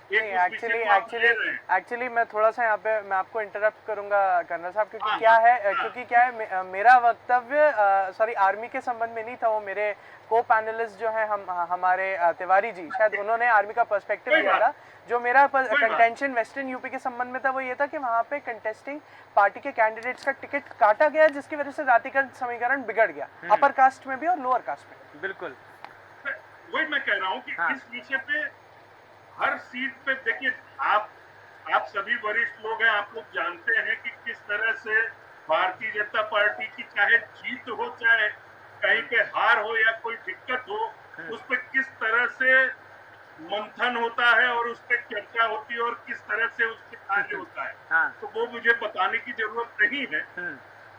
एक्चुअली मैं थोड़ा सा यहाँ पे मैं आपको इंटरप्ट करूंगा कर्नल साहब, क्योंकि हाँ, क्या है मेरा वक्तव्य सॉरी आर्मी के संबंध में नहीं था। वो मेरे को पैनलिस्ट जो है हमारे तिवारी जी, शायद उन्होंने आर्मी का पर्सपेक्टिव दिया था। जो मेरा कंटेंशन वेस्टर्न यूपी के संबंध में था वो ये था कि वहाँ पे कंटेस्टिंग पार्टी के कैंडिडेट्स का टिकट काटा गया, जिसकी वजह से जातिगत समीकरण बिगड़ गया अपर कास्ट में भी और लोअर कास्ट में। बिल्कुल वही मैं कह रहा हूँ कि हाँ। इस विषय पे हर सीट पे देखिए, आप सभी वरिष्ठ लोग हैं, आप लोग जानते हैं कि किस तरह से भारतीय जनता पार्टी की चाहे जीत हो चाहे कहीं पे हार हो या कोई दिक्कत हो, उस पे किस तरह से मंथन होता है और उस पर चर्चा होती है और किस तरह से उस पर कार्य होता है। हाँ। तो वो मुझे बताने की जरूरत नहीं है।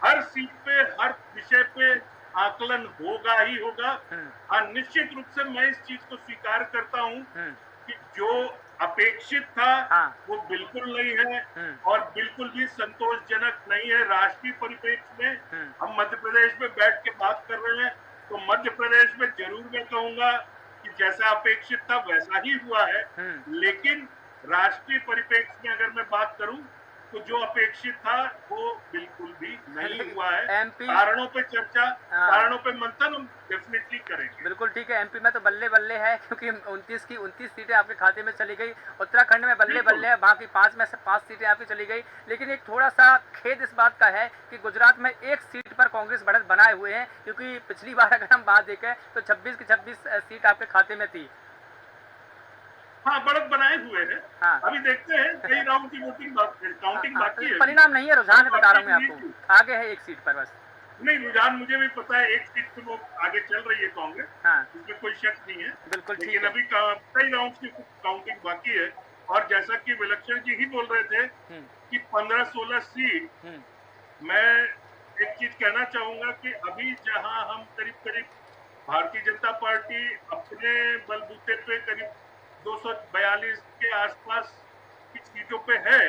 हर सीट पे हर विषय पे आकलन होगा ही होगा। हाँ, निश्चित रूप से मैं इस चीज को स्वीकार करता हूँ कि जो अपेक्षित था वो बिल्कुल नहीं है और बिल्कुल भी संतोषजनक नहीं है। राष्ट्रीय परिप्रेक्ष्य में हम मध्य प्रदेश में बैठ के बात कर रहे हैं, तो मध्य प्रदेश में जरूर मैं कहूंगा कि जैसा अपेक्षित था वैसा ही हुआ है, लेकिन राष्ट्रीय परिप्रेक्ष्य में अगर मैं बात करूं तो जो अपेक्षित था वो बिल्कुल भी नहीं हुआ है। एमपी कारणों पे चर्चा, कारणों पे मंथन हम डेफिनेटली करेंगे। बिल्कुल ठीक है। एमपी में तो बल्ले बल्ले है, क्योंकि 29 की 29 सीटें आपके खाते में चली गई। उत्तराखंड में बल्ले बल्ले है, बाकी 5 में से 5 सीटें आपकी चली गई। लेकिन एक थोड़ा सा खेद इस बात का है कि गुजरात में एक सीट पर कांग्रेस बढ़त बनाए हुए हैं, क्योंकि पिछली बार अगर हम बात देखें तो 26 की 26 सीट आपके खाते में थी। हाँ, बढ़त बनाए हुए हैं। हाँ। अभी देखते हैं कई राउंड की वोटिंग काउंटिंग बाकी है। परिणाम नहीं है, रुझान है, बता रहा हूँ मैं आपको। आगे है एक सीट पर बस। नहीं, रुझान मुझे भी पता है, एक सीट पे वो आगे चल रही है कांग्रेस, इसमें कोई शक नहीं है। बिल्कुल ठीक लेकिन है। अभी कई राउंड की काउंटिंग बाकी है। और जैसा कि विलक्षण जी ही बोल रहे थे कि 15-16 सीट, मैं एक चीज कहना चाहूंगा कि अभी जहां हम करीब करीब भारतीय जनता पार्टी अपने बलबूते पे करीब 242 के आसपास की सीटों पे है,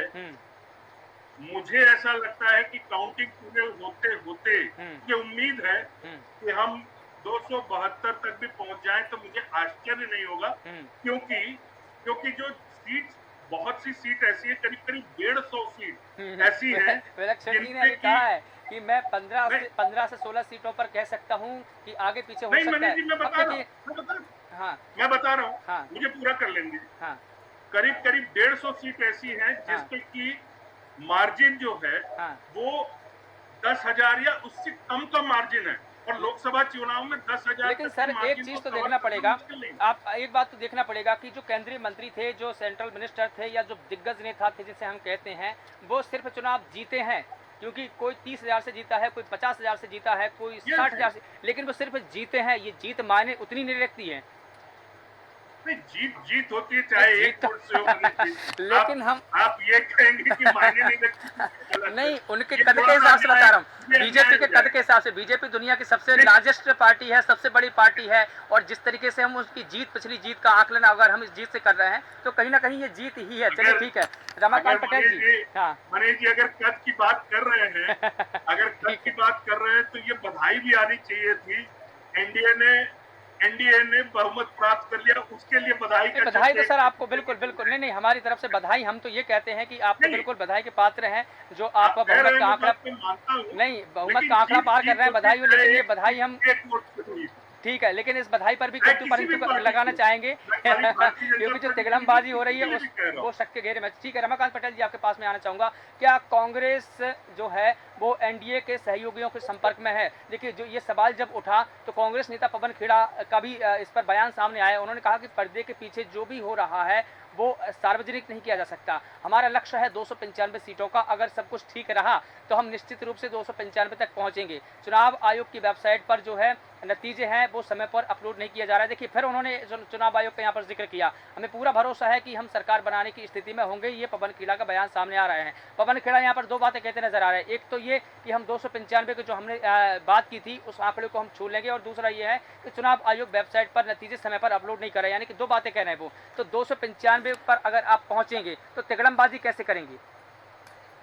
मुझे ऐसा लगता है कि काउंटिंग पूरे होते होते मुझे उम्मीद है कि हम 272 तक भी पहुंच जाएं तो मुझे आश्चर्य नहीं होगा, क्योंकि जो सीट, बहुत सी सीट ऐसी है, करीब करीब 150 सीट ऐसी है। विलक्षण जी ने अभी कहा है कि मैं 15 से 16 सीटों पर कह सकता हूँ कि आगे पीछे हो सकता है। मैं बता रहा हूँ, हाँ। मुझे पूरा कर लेंगे। हाँ। करीब करीब 150 सीट ऐसी हैं जिसपे की मार्जिन जो है वो 10,000 या उससे कम का मार्जिन है, और लोकसभा चुनाव में 10,000। लेकिन सर एक चीज तो देखना पड़ेगा, आप एक बात तो देखना पड़ेगा कि जो केंद्रीय मंत्री थे, जो सेंट्रल मिनिस्टर थे, या जो दिग्गज नेता थे जिसे हम कहते हैं, वो सिर्फ चुनाव जीते हैं। क्योंकि कोई 30,000 से जीता है, कोई 50,000 से जीता है, कोई 60,000 से, लेकिन वो सिर्फ जीते हैं। ये जीत मायने उतनी नहीं रखती है। नहीं, जीत होती है, चाहे एक वोट से हो। लेकिन आप ये कहेंगे कि मायने नहीं रखती। नहीं, उनके कद के हिसाब से बता रहा हूँ, बीजेपी के कद के हिसाब से। बीजेपी दुनिया की सबसे लार्जेस्ट पार्टी है, सबसे बड़ी पार्टी है, और जिस तरीके से हम उसकी जीत, पिछली जीत का आकलन अगर हम इस जीत से कर रहे हैं तो कहीं ना कहीं ये जीत ही है। चलिए ठीक है, रमाकांत पटेल जी। हाँ, मनीष जी, अगर कद की बात कर रहे हैं अगर कद की बात कर रहे हैं तो ये बधाई भी आनी चाहिए थी। एनडीए ने बहुमत प्राप्त कर लिया, उसके लिए बधाई तो सर आपको बिल्कुल बिल्कुल नहीं, हमारी तरफ से बधाई। हम तो ये कहते हैं कि आप तो बिल्कुल बधाई के पात्र हैं, जो आप बहुमत का आंकड़ा, नहीं, बहुमत का आंकड़ा पार कर रहे हैं, बधाई हो। लेकिन ये बधाई हम, ठीक है, लेकिन इस बधाई पर भी किंतु परंतु लगाना चाहेंगे क्योंकि जो तिगड़मबाजी हो रही है वो शक के घेरे में। ठीक है, रमाकांत पटेल जी, आपके पास में आना चाहूंगा। क्या कांग्रेस जो है वो एनडीए के सहयोगियों के संपर्क में है? देखिए, जो ये सवाल जब उठा तो कांग्रेस नेता पवन खेड़ा का भी इस पर बयान सामने आया। उन्होंने कहा कि पर्दे के पीछे जो भी हो रहा है वो सार्वजनिक नहीं किया जा सकता। हमारा लक्ष्य है 295 सीटों का। अगर सब कुछ ठीक रहा तो हम निश्चित रूप से 295 तक पहुंचेंगे। चुनाव आयोग की वेबसाइट पर जो है नतीजे हैं वो समय पर अपलोड नहीं किया जा रहा है। देखिए, फिर उन्होंने चुनाव आयोग का यहाँ पर जिक्र किया। हमें पूरा भरोसा है कि हम सरकार बनाने की स्थिति में होंगे। ये पवन खेड़ा का बयान सामने आ रहे हैं। पवन खेड़ा यहाँ पर दो बातें कहते नजर आ रहे हैं। एक तो ये कि हम 295 की जो हमने बात की थी उस आंकड़े को हम छू लेंगे, और दूसरा ये है कि चुनाव आयोग वेबसाइट पर नतीजे समय पर अपलोड नहीं कर रहे, यानी कि दो बातें कह रहे हैं वो। तो 295 पर अगर आप पहुंचेंगे तो तिगड़मबाजी कैसे करेंगे?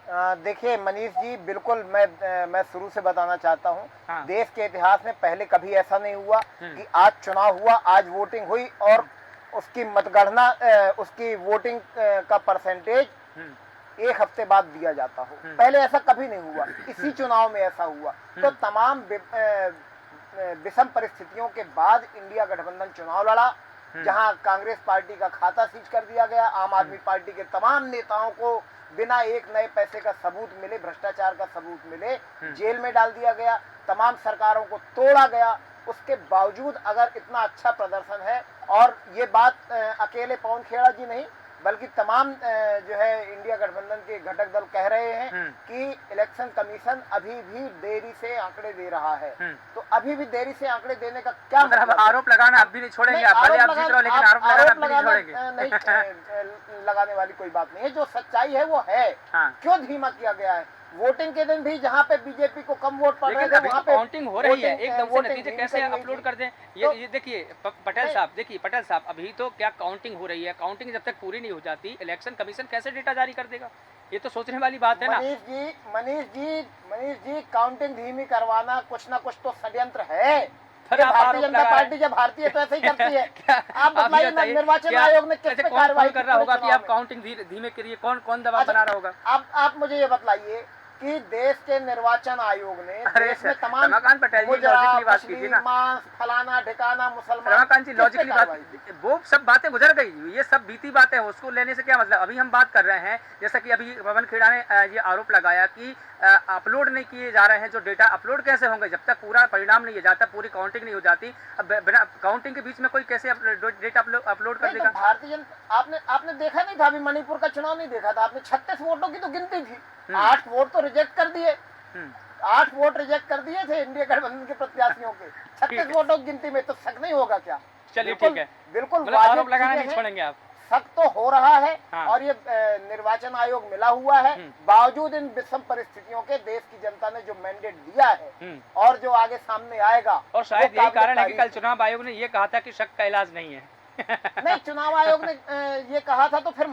देखिए मनीष जी, बिल्कुल मैं शुरू से बताना चाहता हूँ। हाँ। देश के इतिहास में पहले कभी ऐसा नहीं हुआ कि आज चुनाव हुआ, आज वोटिंग हुई और उसकी मतगणना, उसकी वोटिंग का परसेंटेज एक हफ्ते बाद दिया जाता हो। पहले ऐसा कभी नहीं हुआ, इसी चुनाव में ऐसा हुआ। तो तमाम विषम परिस्थितियों के बाद इंडिया गठबंधन चुनाव लड़ा, जहां कांग्रेस पार्टी का खाता सीज कर दिया गया, आम आदमी पार्टी के तमाम नेताओं को बिना एक नए पैसे का सबूत मिले, भ्रष्टाचार का सबूत मिले, जेल में डाल दिया गया, तमाम सरकारों को तोड़ा गया। उसके बावजूद अगर इतना अच्छा प्रदर्शन है, और ये बात अकेले पवन खेड़ा जी नहीं बल्कि तमाम जो है इंडिया गठबंधन के घटक दल कह रहे हैं कि इलेक्शन कमीशन अभी भी देरी से आंकड़े दे रहा है। तो अभी भी देरी से आंकड़े देने का क्या मतलब? आरोप लगाना अब भी नहीं छोड़ेंगे आप, भले आप जीत रहे हो, लेकिन आरोप लगाना अब भी नहीं छोड़ेंगे। नहीं लगाने वाली कोई बात नहीं है, जो सच्चाई है वो है। क्यों धीमा किया गया है? वोटिंग के दिन भी जहाँ पे बीजेपी को कम वोट पड़ रहे थे वहाँ पे काउंटिंग हो रही है, एकदम से नतीजे कैसे अपलोड कर दें? ये देखिए पटेल साहब, देखिए पटेल साहब, अभी तो क्या काउंटिंग हो रही है, काउंटिंग जब तक पूरी नहीं हो जाती इलेक्शन कमीशन कैसे डेटा जारी कर देगा? ये तो सोचने वाली बात है ना। मनीष जी, काउंटिंग धीमी करवाना कुछ ना कुछ तो षड्यंत्र है। भारतीय जनता पार्टी जब हारती है तो ऐसे ही करती है। आप बताइए ना, निर्वाचन आयोग ने किस पे कार्रवाई कर रहा होगा कि आप काउंटिंग धीमे करिए? कौन दबाव बना रहा होगा? आप मुझे ये बताइए कि देश के निर्वाचन आयोग ने देश में तमाम पटेल जी लॉजिक की बात कीजिए ना, फलाना ठिकाना मुसलमान, रमाकांत जी लॉजिक की बात, वो सब बातें गुजर गई, ये सब बीती बातें हैं, उसको लेने से क्या मतलब? अभी हम बात कर रहे हैं, जैसा कि अभी पवन खेड़ा ने ये आरोप लगाया कि अपलोड नहीं किए जा रहे हैं जो डेटा। अपलोड कैसे होंगे जब तक पूरा परिणाम नहीं हो जाता, पूरी काउंटिंग नहीं हो जाती? अब बिना काउंटिंग के बीच में कोई कैसे डेटा अपलोड कर देगा? भारतीय जनता, आपने देखा नहीं था अभी मणिपुर का चुनाव नहीं देखा था आपने? 36 वोटों की तो गिनती थी, 8 वोट तो रिजेक्ट कर दिए, 8 वोट रिजेक्ट कर दिए थे इंडिया गठबंधन के प्रत्याशियों के। 36 वोटों की गिनती में तो शक नहीं होगा क्या? चलिए ठीक है, बिल्कुल आरोप लगाना नहीं छोड़ेंगे आप। शक तो हो रहा है। और ये निर्वाचन आयोग मिला हुआ है, बावजूद इन विषम परिस्थितियों के देश की जनता ने जो मैंडेट दिया है और जो आगे सामने आएगा, और शायद यही कारण है कि कल चुनाव आयोग ने ये कहा था कि शक का इलाज नहीं है। नहीं, चुनाव आयोग ने ये कहा था तो फिर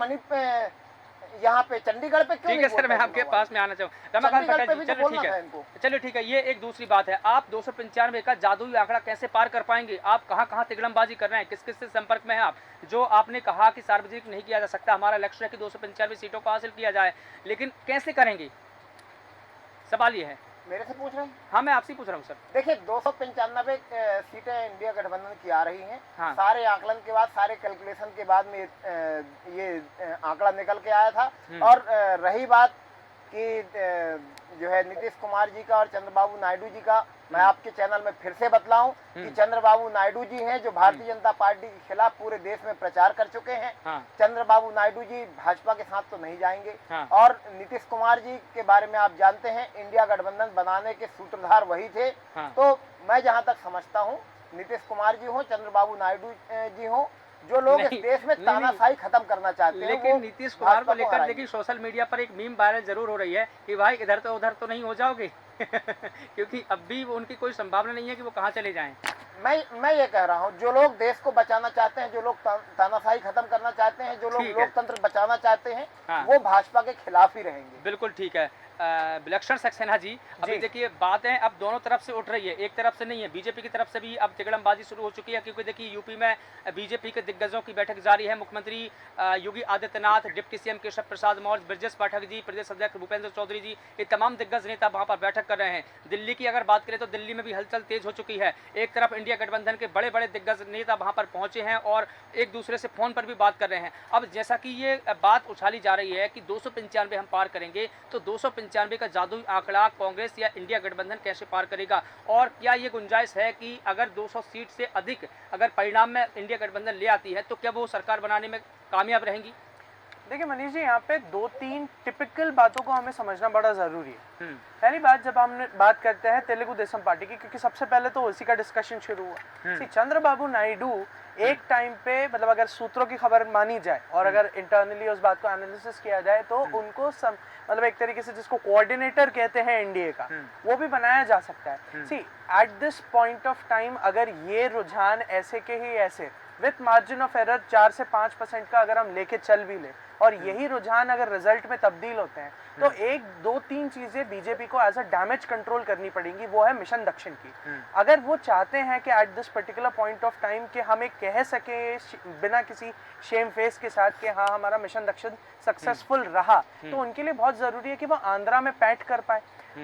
यहाँ पे चंडीगढ़ पे क्यों? ठीक है सर, मैं आपके पास में आना चाहूँ। रमाकांत पटेल जी, चलो ठीक है, चलो ठीक है, ये एक दूसरी बात है। आप 295 का जादुई आंकड़ा कैसे पार कर पाएंगे? आप कहाँ तिगड़मबाजी कर रहे हैं? किस किस से संपर्क में है आप? जो आपने कहा कि सार्वजनिक नहीं किया जा सकता, हमारा लक्ष्य है कि 295 सीटों को हासिल किया जाए, लेकिन कैसे करेंगे? सवाल ये है। मेरे से पूछ रहे हैं? हाँ, मैं आपसे पूछ रहा हूँ सर। देखिए 295 सीटें इंडिया गठबंधन की आ रही हैं। हाँ। सारे आकलन के बाद, सारे कैलकुलेशन के बाद में ये आंकड़ा निकल के आया था। और रही बात कि जो है नीतीश कुमार जी का और चंद्रबाबू नायडू जी का, मैं आपके चैनल में फिर से बतलाऊं कि चंद्रबाबू नायडू जी हैं जो भारतीय जनता पार्टी के खिलाफ पूरे देश में प्रचार कर चुके हैं। चंद्रबाबू नायडू जी भाजपा के साथ तो नहीं जाएंगे। और नीतीश कुमार जी के बारे में आप जानते हैं, इंडिया गठबंधन बनाने के सूत्रधार वही थे। तो मैं जहां तक समझता हूं, नीतीश कुमार जी हो, चंद्रबाबू नायडू जी हो, जो लोग इस देश में तानाशाही खत्म करना चाहते हैं, लेकिन नीतीश कुमार को लेकर देखिए सोशल मीडिया पर एक मीम वायरल जरूर हो रही है कि भाई इधर तो उधर तो नहीं हो जाओगे। क्योंकि अब भी उनकी कोई संभावना नहीं है कि वो कहाँ चले जाएं। मैं ये कह रहा हूँ, जो लोग देश को बचाना चाहते हैं, जो लोग तानाशाही खत्म करना चाहते हैं, जो लोग लोकतंत्र बचाना चाहते हैं, वो भाजपा के खिलाफ ही रहेंगे। बिल्कुल ठीक है। विलक्षण सक्सेना जी, अभी देखिए बातें अब दोनों तरफ से उठ रही है, एक तरफ से नहीं है। बीजेपी की तरफ से भी अब तिगड़मबाजी शुरू हो चुकी है, क्योंकि देखिए यूपी में बीजेपी के दिग्गजों की बैठक जारी है। मुख्यमंत्री योगी आदित्यनाथ, डिप्टी सीएम केशव प्रसाद मौर्य, ब्रजेश पाठक जी, प्रदेश अध्यक्ष भूपेंद्र चौधरी जी, ये तमाम दिग्गज नेता वहां पर बैठक कर रहे हैं। दिल्ली की अगर बात करें तो दिल्ली में भी हलचल तेज हो चुकी है। एक तरफ इंडिया गठबंधन के बड़े बड़े दिग्गज नेता वहां पर पहुंचे हैं और एक दूसरे से फोन पर भी बात कर रहे हैं। अब जैसा कि ये बात उछाली जा रही है कि 295 हम पार करेंगे, तो 295 का जादुई आंकड़ा कांग्रेस या इंडिया गठबंधन कैसे पार करेगा? और क्या ये गुंजाइश है कि अगर 200 सीट से अधिक अगर परिणाम में इंडिया गठबंधन ले आती है, तो क्या वो सरकार बनाने में कामयाब रहेंगी? देखिए मनीष जी, यहाँ पे 2-3 टिपिकल बातों को हमें समझना बड़ा जरूरी है। पहली बात, जब हम बात करते हैं तेलुगु देशम पार्टी की, क्योंकि सबसे पहले तो उसी का डिस्कशन शुरू हुआ। चंद्रबाबु नायडू एक टाइम पे, मतलब अगर सूत्रों की खबर मानी जाए और अगर इंटरनली उस बात को एनालिसिस किया जाए, तो उनको मतलब एक तरीके से जिसको कोऑर्डिनेटर कहते हैं एनडीए का, वो भी बनाया जा सकता है। See at this point of time, अगर ये रुझान ऐसे के ही ऐसे विथ मार्जिन ऑफ एरर 4 से 5% का अगर हम लेके चल भी ले, और यही रुझान अगर रिजल्ट में तब्दील होते हैं, तो एक दो तीन चीजें बीजेपी को एज अ डैमेज कंट्रोल करनी पड़ेंगी, वो है मिशन दक्षिण की। अगर वो चाहते हैं कि at this particular point of time कि हम एक कह सके बिना किसी शेम फेस के साथ कि हाँ हमारा मिशन दक्षिण सक्सेसफुल रहा, तो उनके लिए बहुत जरूरी है कि वो आंध्रा में पैठ कर पाए।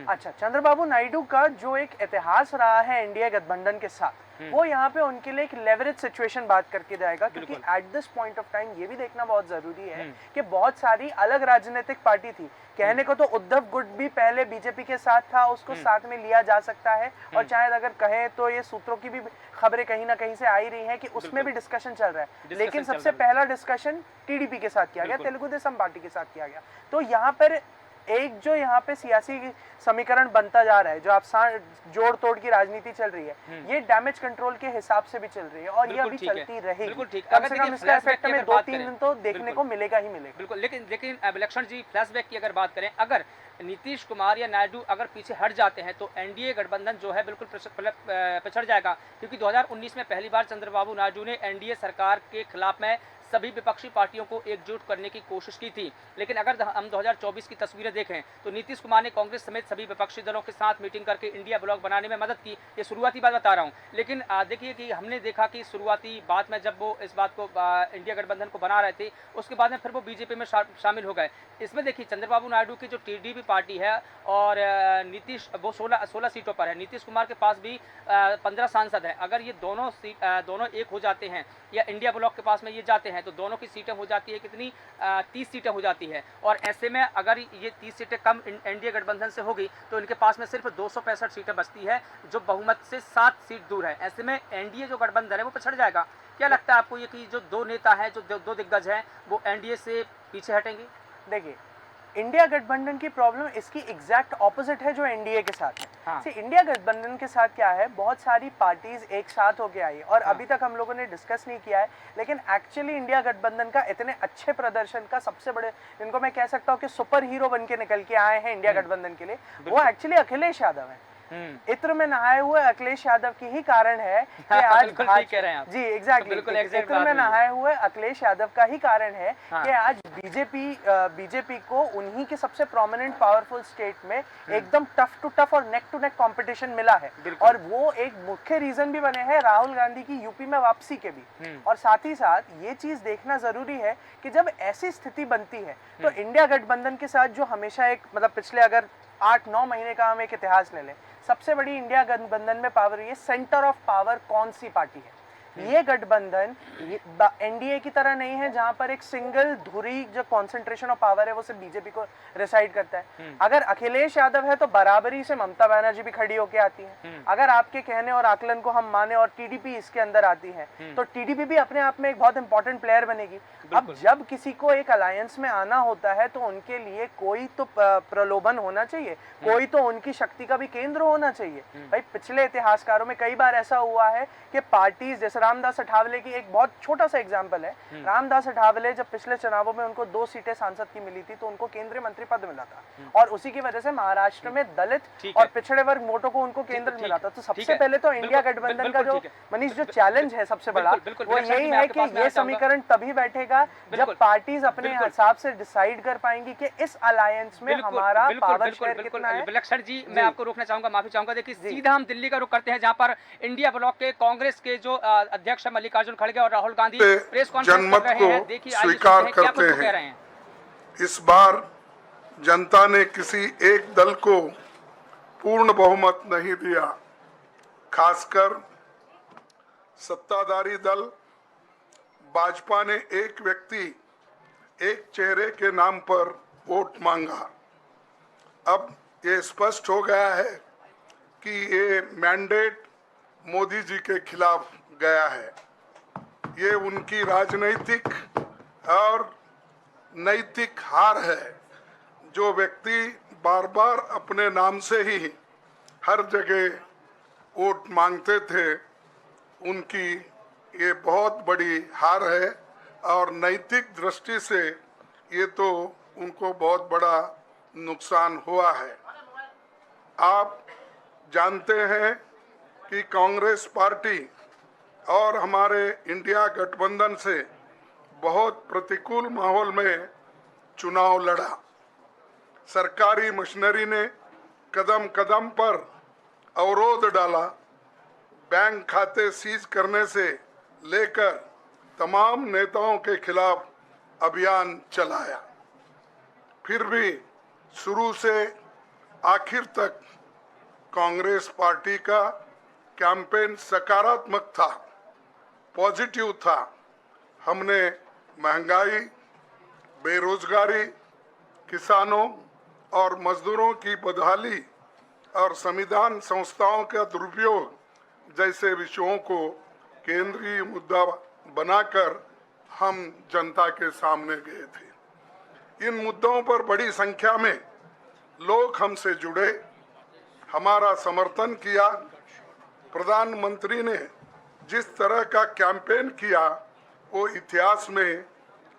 अच्छा, चंद्रबाबू नायडू का जो एक इतिहास रहा है इंडिया गठबंधन के साथ, वो यहाँ पे उनके लिए एक लेवरेज सिचुएशन बात करके जाएगा, क्योंकि eight this point of time ये भी देखना बहुत जरूरी है कि बहुत सारी अलग राजनीतिक पार्टी थी। कहने को तो उद्धव गुट भी पहले बीजेपी के साथ था, उसको साथ में लिया जा सकता है, और चाहे अगर कहें तो ये सूत्रों की भी खबरें कहीं ना कहीं से आई रही हैं कि उसमें भी डिस्कशन चल रहा है। लेकिन सबसे पहला डिस्कशन टीडीपी के साथ किया गया, तेलुगु देशम पार्टी के साथ किया गया। तो यहाँ पर एक जो यहाँ पे सियासी समीकरण बनता जा रहा है, जो आप जोड़ तोड़ की राजनीति चल रही है, ये डैमेज कंट्रोल के हिसाब से भी चल रही है, और ये अभी चलती रहेगी। कम से कम इसका इफेक्ट हमें 2-3 दिन तो देखने को मिलेगा ही मिलेगा। बिल्कुल, लेकिन विलक्षण जी, फ्लैशबैक की अगर बात करें, अगर नीतीश कुमार या नायडू अगर पीछे हट जाते हैं तो एनडीए गठबंधन जो है बिल्कुल पिछड़ जाएगा, क्योंकि 2019 में पहली बार चंद्रबाबू नायडू ने एनडीए सरकार के खिलाफ में सभी विपक्षी पार्टियों को एकजुट करने की कोशिश की थी। लेकिन अगर हम 2024 की तस्वीरें देखें तो नीतीश कुमार ने कांग्रेस समेत सभी विपक्षी दलों के साथ मीटिंग करके इंडिया ब्लॉक बनाने में मदद की। ये शुरुआती बात बता रहा हूं, लेकिन देखिए कि हमने देखा कि शुरुआती बात में जब वो इस बात को इंडिया गठबंधन को बना रहे थे, उसके बाद में फिर वो बीजेपी में शामिल हो गए। इसमें देखिए चंद्रबाबू नायडू की जो टीडीपी पार्टी है और नीतीश वो 16 सीटों पर है, नीतीश कुमार के पास भी 15 सांसद हैं। अगर ये दोनों एक हो जाते हैं या इंडिया ब्लॉक के पास में ये जाते हैं तो दोनों की सीटें हो जाती है कितनी, 30 सीटें हो जाती है। और ऐसे में अगर ये 30 सीटें कम एनडीए गठबंधन से होगी तो इनके पास में सिर्फ 265 सीटें बचती है, जो बहुमत से 7 सीट दूर है। ऐसे में एनडीए जो गठबंधन है वो पिछड़ जाएगा। क्या लगता है आपको ये कि जो दो नेता हैं, जो दो दिग्गज हैं, वो एनडीए से पीछे हटेंगे? देखिए, इंडिया गठबंधन की प्रॉब्लम इसकी एग्जैक्ट ऑपोजिट है जो एनडीए के साथ है। हाँ। इंडिया गठबंधन के साथ क्या है, बहुत सारी पार्टीज एक साथ होके आई और अभी तक हम लोगों ने डिस्कस नहीं किया है, लेकिन एक्चुअली इंडिया गठबंधन का इतने अच्छे प्रदर्शन का सबसे बड़े, जिनको मैं कह सकता हूँ कि सुपर हीरो बन के निकल के आए हैं इंडिया गठबंधन के लिए, वो एक्चुअली अखिलेश यादव है। इत्र में नहाए हुए अखिलेश यादव की ही कारण है कि आज ठीक कह रहे हैं आप। जी एग्जैक्टली, इत्र में नहाए हुए अखिलेश यादव का ही कारण है कि आज बीजेपी को उन्हीं के सबसे प्रोमिनेंट पावरफुल स्टेट में एकदम टफ टू टफ और नेक टू नेक कंपटीशन मिला है। और वो एक मुख्य रीजन भी बने हैं राहुल गांधी की यूपी में वापसी के भी। और साथ ही साथ ये चीज देखना जरूरी है कि जब ऐसी स्थिति बनती है तो इंडिया गठबंधन के साथ जो हमेशा एक मतलब पिछले अगर 8-9 महीने का हम एक इतिहास ले लें, सबसे बड़ी इंडिया गठबंधन में पावर, ये सेंटर ऑफ पावर कौन सी पार्टी है? ये गठबंधन एनडीए की तरह नहीं है जहां पर एक सिंगल धुरी जो कंसंट्रेशन ऑफ पावर है वो सिर्फ बीजेपी को रिसाइड करता है। अगर अखिलेश यादव है तो बराबरी से ममता बनर्जी भी खड़ी होके आती है। अगर आपके कहने और आकलन को हम माने और टीडीपी इसके अंदर आती है तो टीडीपी भी अपने आप में एक बहुत इंपॉर्टेंट प्लेयर बनेगी। अब जब किसी को एक अलायंस में आना होता है तो उनके लिए कोई तो प्रलोभन होना चाहिए, कोई तो उनकी शक्ति का भी केंद्र होना चाहिए। भाई पिछले इतिहासकारों में कई बार ऐसा हुआ है कि पार्टीज, जैसे रामदास अठावले की एक बहुत छोटा सा एग्जांपल है, रामदास अठावले जब पिछले चुनावों में उनको 2 सीटें सांसद की मिली थी तो उनको केंद्रीय मंत्री पद मिला था, और उसी की वजह से महाराष्ट्र में दलित और पिछड़े वर्ग वोटों को उनको केंद्र मिला था। तो सबसे पहले तो इंडिया गठबंधन का जो मनीष जो चैलेंज है सबसे बड़ा, वो यही है कि ये समीकरण तभी बैठेगा जब पार्टीज अपने हिसाब से डिसाइड कर पाएंगी कि इस अलायंस में हमारा पावर शेयर कितना है। विलक्षण जी, मैं आपको रोकना चाहूंगा, माफी चाहूंगा। देखिए सीधा हम दिल्ली का रुख करते हैं जहां पर इंडिया ब्लॉक के कांग्रेस के जो अध्यक्ष मल्लिकार्जुन खड़गे और राहुल गांधी प्रेस कॉन्फ्रेंस कर रहे हैं। देखिए स्वीकार करते हैं। इस बार जनता ने किसी एक दल को पूर्ण बहुमत नहीं दिया, खासकर सत्ताधारी दल भाजपा ने एक व्यक्ति, एक चेहरे के नाम पर वोट मांगा। अब ये स्पष्ट हो गया है कि ये मैंडेट मोदी जी के खिलाफ गया है। ये उनकी राजनीतिक और नैतिक हार है। जो व्यक्ति बार बार अपने नाम से ही हर जगह वोट मांगते थे, उनकी ये बहुत बड़ी हार है, और नैतिक दृष्टि से ये तो उनको बहुत बड़ा नुकसान हुआ है। आप जानते हैं कि कांग्रेस पार्टी और हमारे इंडिया गठबंधन से बहुत प्रतिकूल माहौल में चुनाव लड़ा। सरकारी मशीनरी ने कदम कदम पर अवरोध डाला। बैंक खाते सीज करने से लेकर तमाम नेताओं के खिलाफ अभियान चलाया। फिर भी शुरू से आखिर तक कांग्रेस पार्टी का कैंपेन सकारात्मक था, पॉजिटिव था। हमने महंगाई, बेरोजगारी, किसानों और मजदूरों की बदहाली और संविधान संस्थाओं का दुरुपयोग जैसे विषयों को केंद्रीय मुद्दा बनाकर हम जनता के सामने गए थे। इन मुद्दों पर बड़ी संख्या में लोग हमसे जुड़े, हमारा समर्थन किया। प्रधानमंत्री ने जिस तरह का कैंपेन किया वो इतिहास में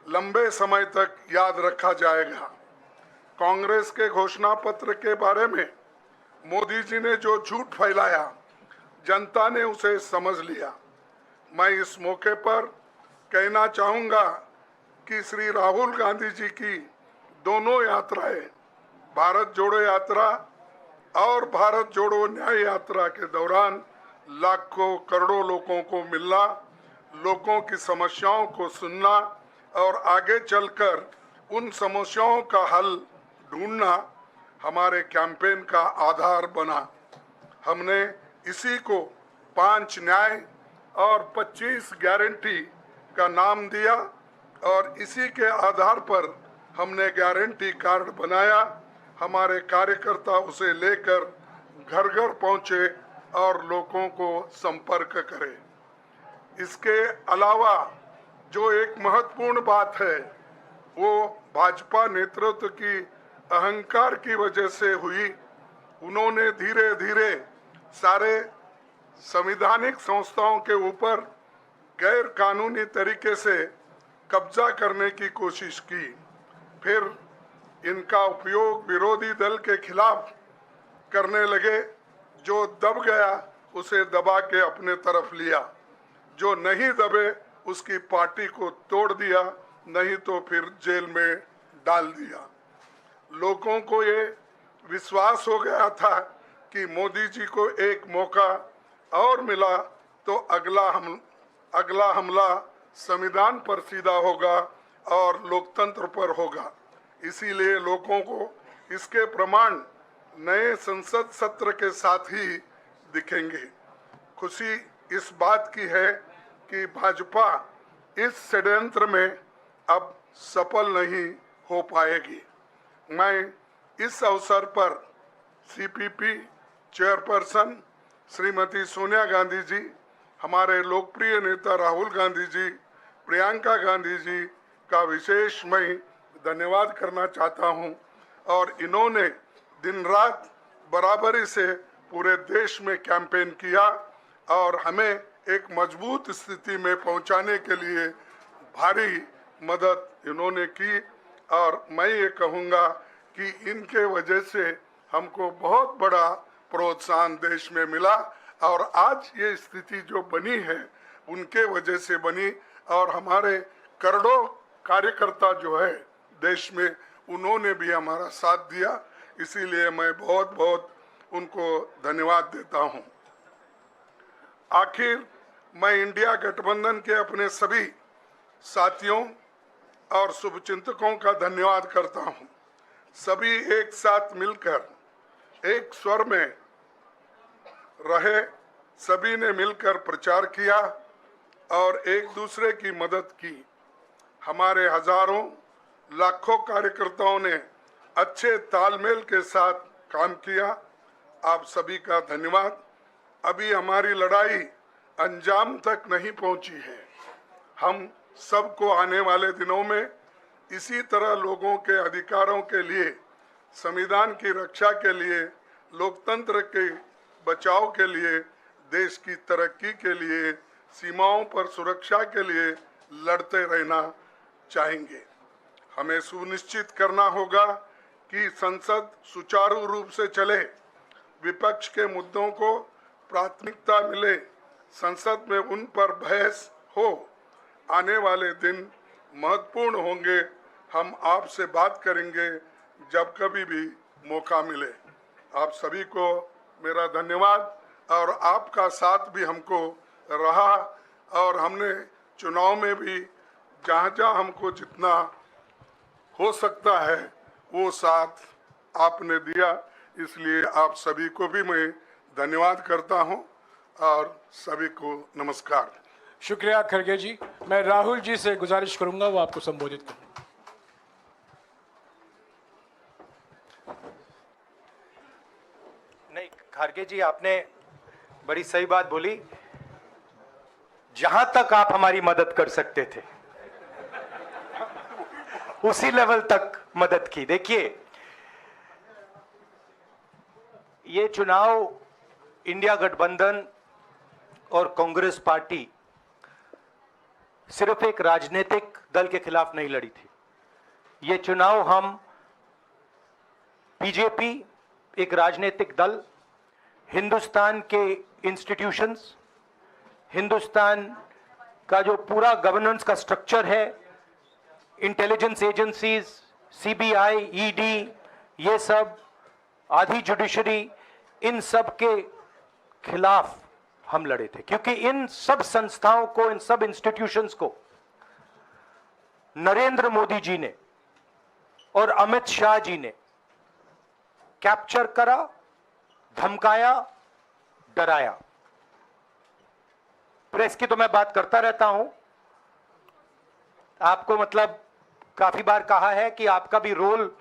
लंबे समय तक याद रखा जाएगा। कांग्रेस के घोषणा पत्र के बारे में मोदी जी ने जो झूठ फैलाया, जनता ने उसे समझ लिया। मैं इस मौके पर कहना चाहूंगा कि श्री राहुल गांधी जी की दोनों यात्राएं, भारत जोड़ो यात्रा और भारत जोड़ो न्याय यात्रा के दौरान लाखों करोड़ों लोगों को मिलना, लोगों की समस्याओं को सुनना और आगे चलकर उन समस्याओं का हल ढूंढना हमारे कैंपेन का आधार बना। हमने इसी को 5 न्याय और 25 गारंटी का नाम दिया और इसी के आधार पर हमने गारंटी कार्ड बनाया। हमारे कार्यकर्ता उसे लेकर घर घर पहुंचे और लोगों को संपर्क करें। इसके अलावा जो एक महत्वपूर्ण बात है वो भाजपा नेतृत्व की अहंकार की वजह से हुई। उन्होंने धीरे धीरे सारे संवैधानिक संस्थाओं के ऊपर गैर कानूनी तरीके से कब्जा करने की कोशिश की। फिर इनका उपयोग विरोधी दल के खिलाफ करने लगे। जो दब गया उसे दबा के अपने तरफ लिया, जो नहीं दबे उसकी पार्टी को तोड़ दिया, नहीं तो फिर जेल में डाल दिया। लोगों को ये विश्वास हो गया था कि मोदी जी को एक मौका और मिला तो अगला हमला संविधान पर सीधा होगा और लोकतंत्र पर होगा। इसीलिए लोगों को इसके प्रमाण नए संसद सत्र के साथ ही दिखेंगे। खुशी इस बात की है कि भाजपा इस षड्यंत्र में अब सफल नहीं हो पाएगी। मैं इस अवसर पर सीपीपी चेयरपर्सन श्रीमती सोनिया गांधी जी, हमारे लोकप्रिय नेता राहुल गांधी जी, प्रियंका गांधी जी का विशेष मैं धन्यवाद करना चाहता हूं। और इन्होंने दिन रात बराबरी से पूरे देश में कैंपेन किया और हमें एक मजबूत स्थिति में पहुंचाने के लिए भारी मदद इन्होंने की। और मैं ये कहूँगा कि इनके वजह से हमको बहुत बड़ा प्रोत्साहन देश में मिला और आज ये स्थिति जो बनी है उनके वजह से बनी। और हमारे करोड़ों कार्यकर्ता जो है देश में, उन्होंने भी हमारा साथ दिया। इसीलिए मैं बहुत बहुत उनको धन्यवाद देता हूं। आखिर मैं इंडिया गठबंधन के अपने सभी साथियों और शुभचिंतकों का धन्यवाद करता हूं। सभी एक साथ मिलकर एक स्वर में रहे, सभी ने मिलकर प्रचार किया और एक दूसरे की मदद की। हमारे हजारों लाखों कार्यकर्ताओं ने अच्छे तालमेल के साथ काम किया। आप सभी का धन्यवाद। अभी हमारी लड़ाई अंजाम तक नहीं पहुंची है। हम सबको आने वाले दिनों में इसी तरह लोगों के अधिकारों के लिए, संविधान की रक्षा के लिए, लोकतंत्र के बचाव के लिए, देश की तरक्की के लिए, सीमाओं पर सुरक्षा के लिए लड़ते रहना चाहेंगे। हमें सुनिश्चित करना होगा कि संसद सुचारू रूप से चले, विपक्ष के मुद्दों को प्राथमिकता मिले, संसद में उन पर बहस हो। आने वाले दिन महत्वपूर्ण होंगे। हम आपसे बात करेंगे, जब कभी भी मौका मिले। आप सभी को मेरा धन्यवाद, और आपका साथ भी हमको रहा, और हमने चुनाव में भी जहाँ जहाँ हमको जितना हो सकता है वो साथ आपने दिया, इसलिए आप सभी को भी मैं धन्यवाद करता हूं, और सभी को नमस्कार। शुक्रिया खड़गे जी। मैं राहुल जी से गुजारिश करूंगा वो आपको संबोधित करें। नहीं, खड़गे जी आपने बड़ी सही बात बोली। जहां तक आप हमारी मदद कर सकते थे उसी लेवल तक मदद की। देखिए, ये चुनाव इंडिया गठबंधन और कांग्रेस पार्टी सिर्फ एक राजनीतिक दल के खिलाफ नहीं लड़ी थी। ये चुनाव हम बीजेपी, एक राजनीतिक दल, हिंदुस्तान के इंस्टीट्यूशंस, हिंदुस्तान का जो पूरा गवर्नेंस का स्ट्रक्चर है, इंटेलिजेंस एजेंसीज, सीबीआई, ईडी, ये सब, आधी जुडिशरी, इन सब के खिलाफ हम लड़े थे। क्योंकि इन सब संस्थाओं को, इन सब इंस्टीट्यूशंस को नरेंद्र मोदी जी ने और अमित शाह जी ने कैप्चर करा, धमकाया, डराया। प्रेस की तो मैं बात करता रहता हूं, आपको मतलब काफी बार कहा है कि आपका भी रोल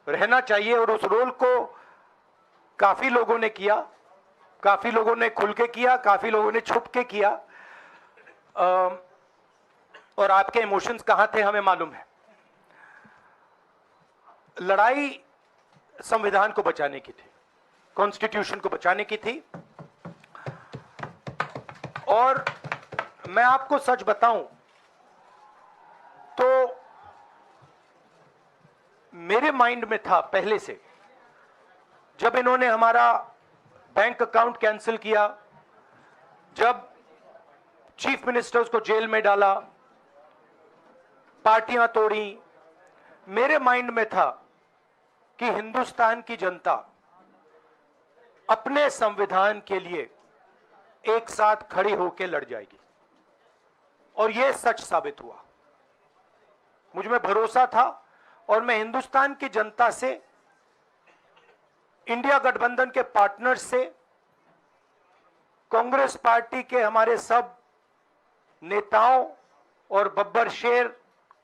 रहना चाहिए, और उस रोल को काफी लोगों ने किया, काफी लोगों ने खुल के किया, काफी लोगों ने छुप के किया, और आपके इमोशंस कहां थे हमें मालूम है। लड़ाई संविधान को बचाने की थी, कॉन्स्टिट्यूशन को बचाने की थी। और मैं आपको सच बताऊं तो मेरे माइंड में था पहले से, जब इन्होंने हमारा बैंक अकाउंट कैंसिल किया, जब चीफ मिनिस्टर्स को जेल में डाला, पार्टियां तोड़ी, मेरे माइंड में था कि हिंदुस्तान की जनता अपने संविधान के लिए एक साथ खड़ी होकर लड़ जाएगी, और यह सच साबित हुआ। मुझ में भरोसा था, और मैं हिंदुस्तान की जनता से, इंडिया गठबंधन के पार्टनर्स से, कांग्रेस पार्टी के हमारे सब नेताओं और बब्बर शेर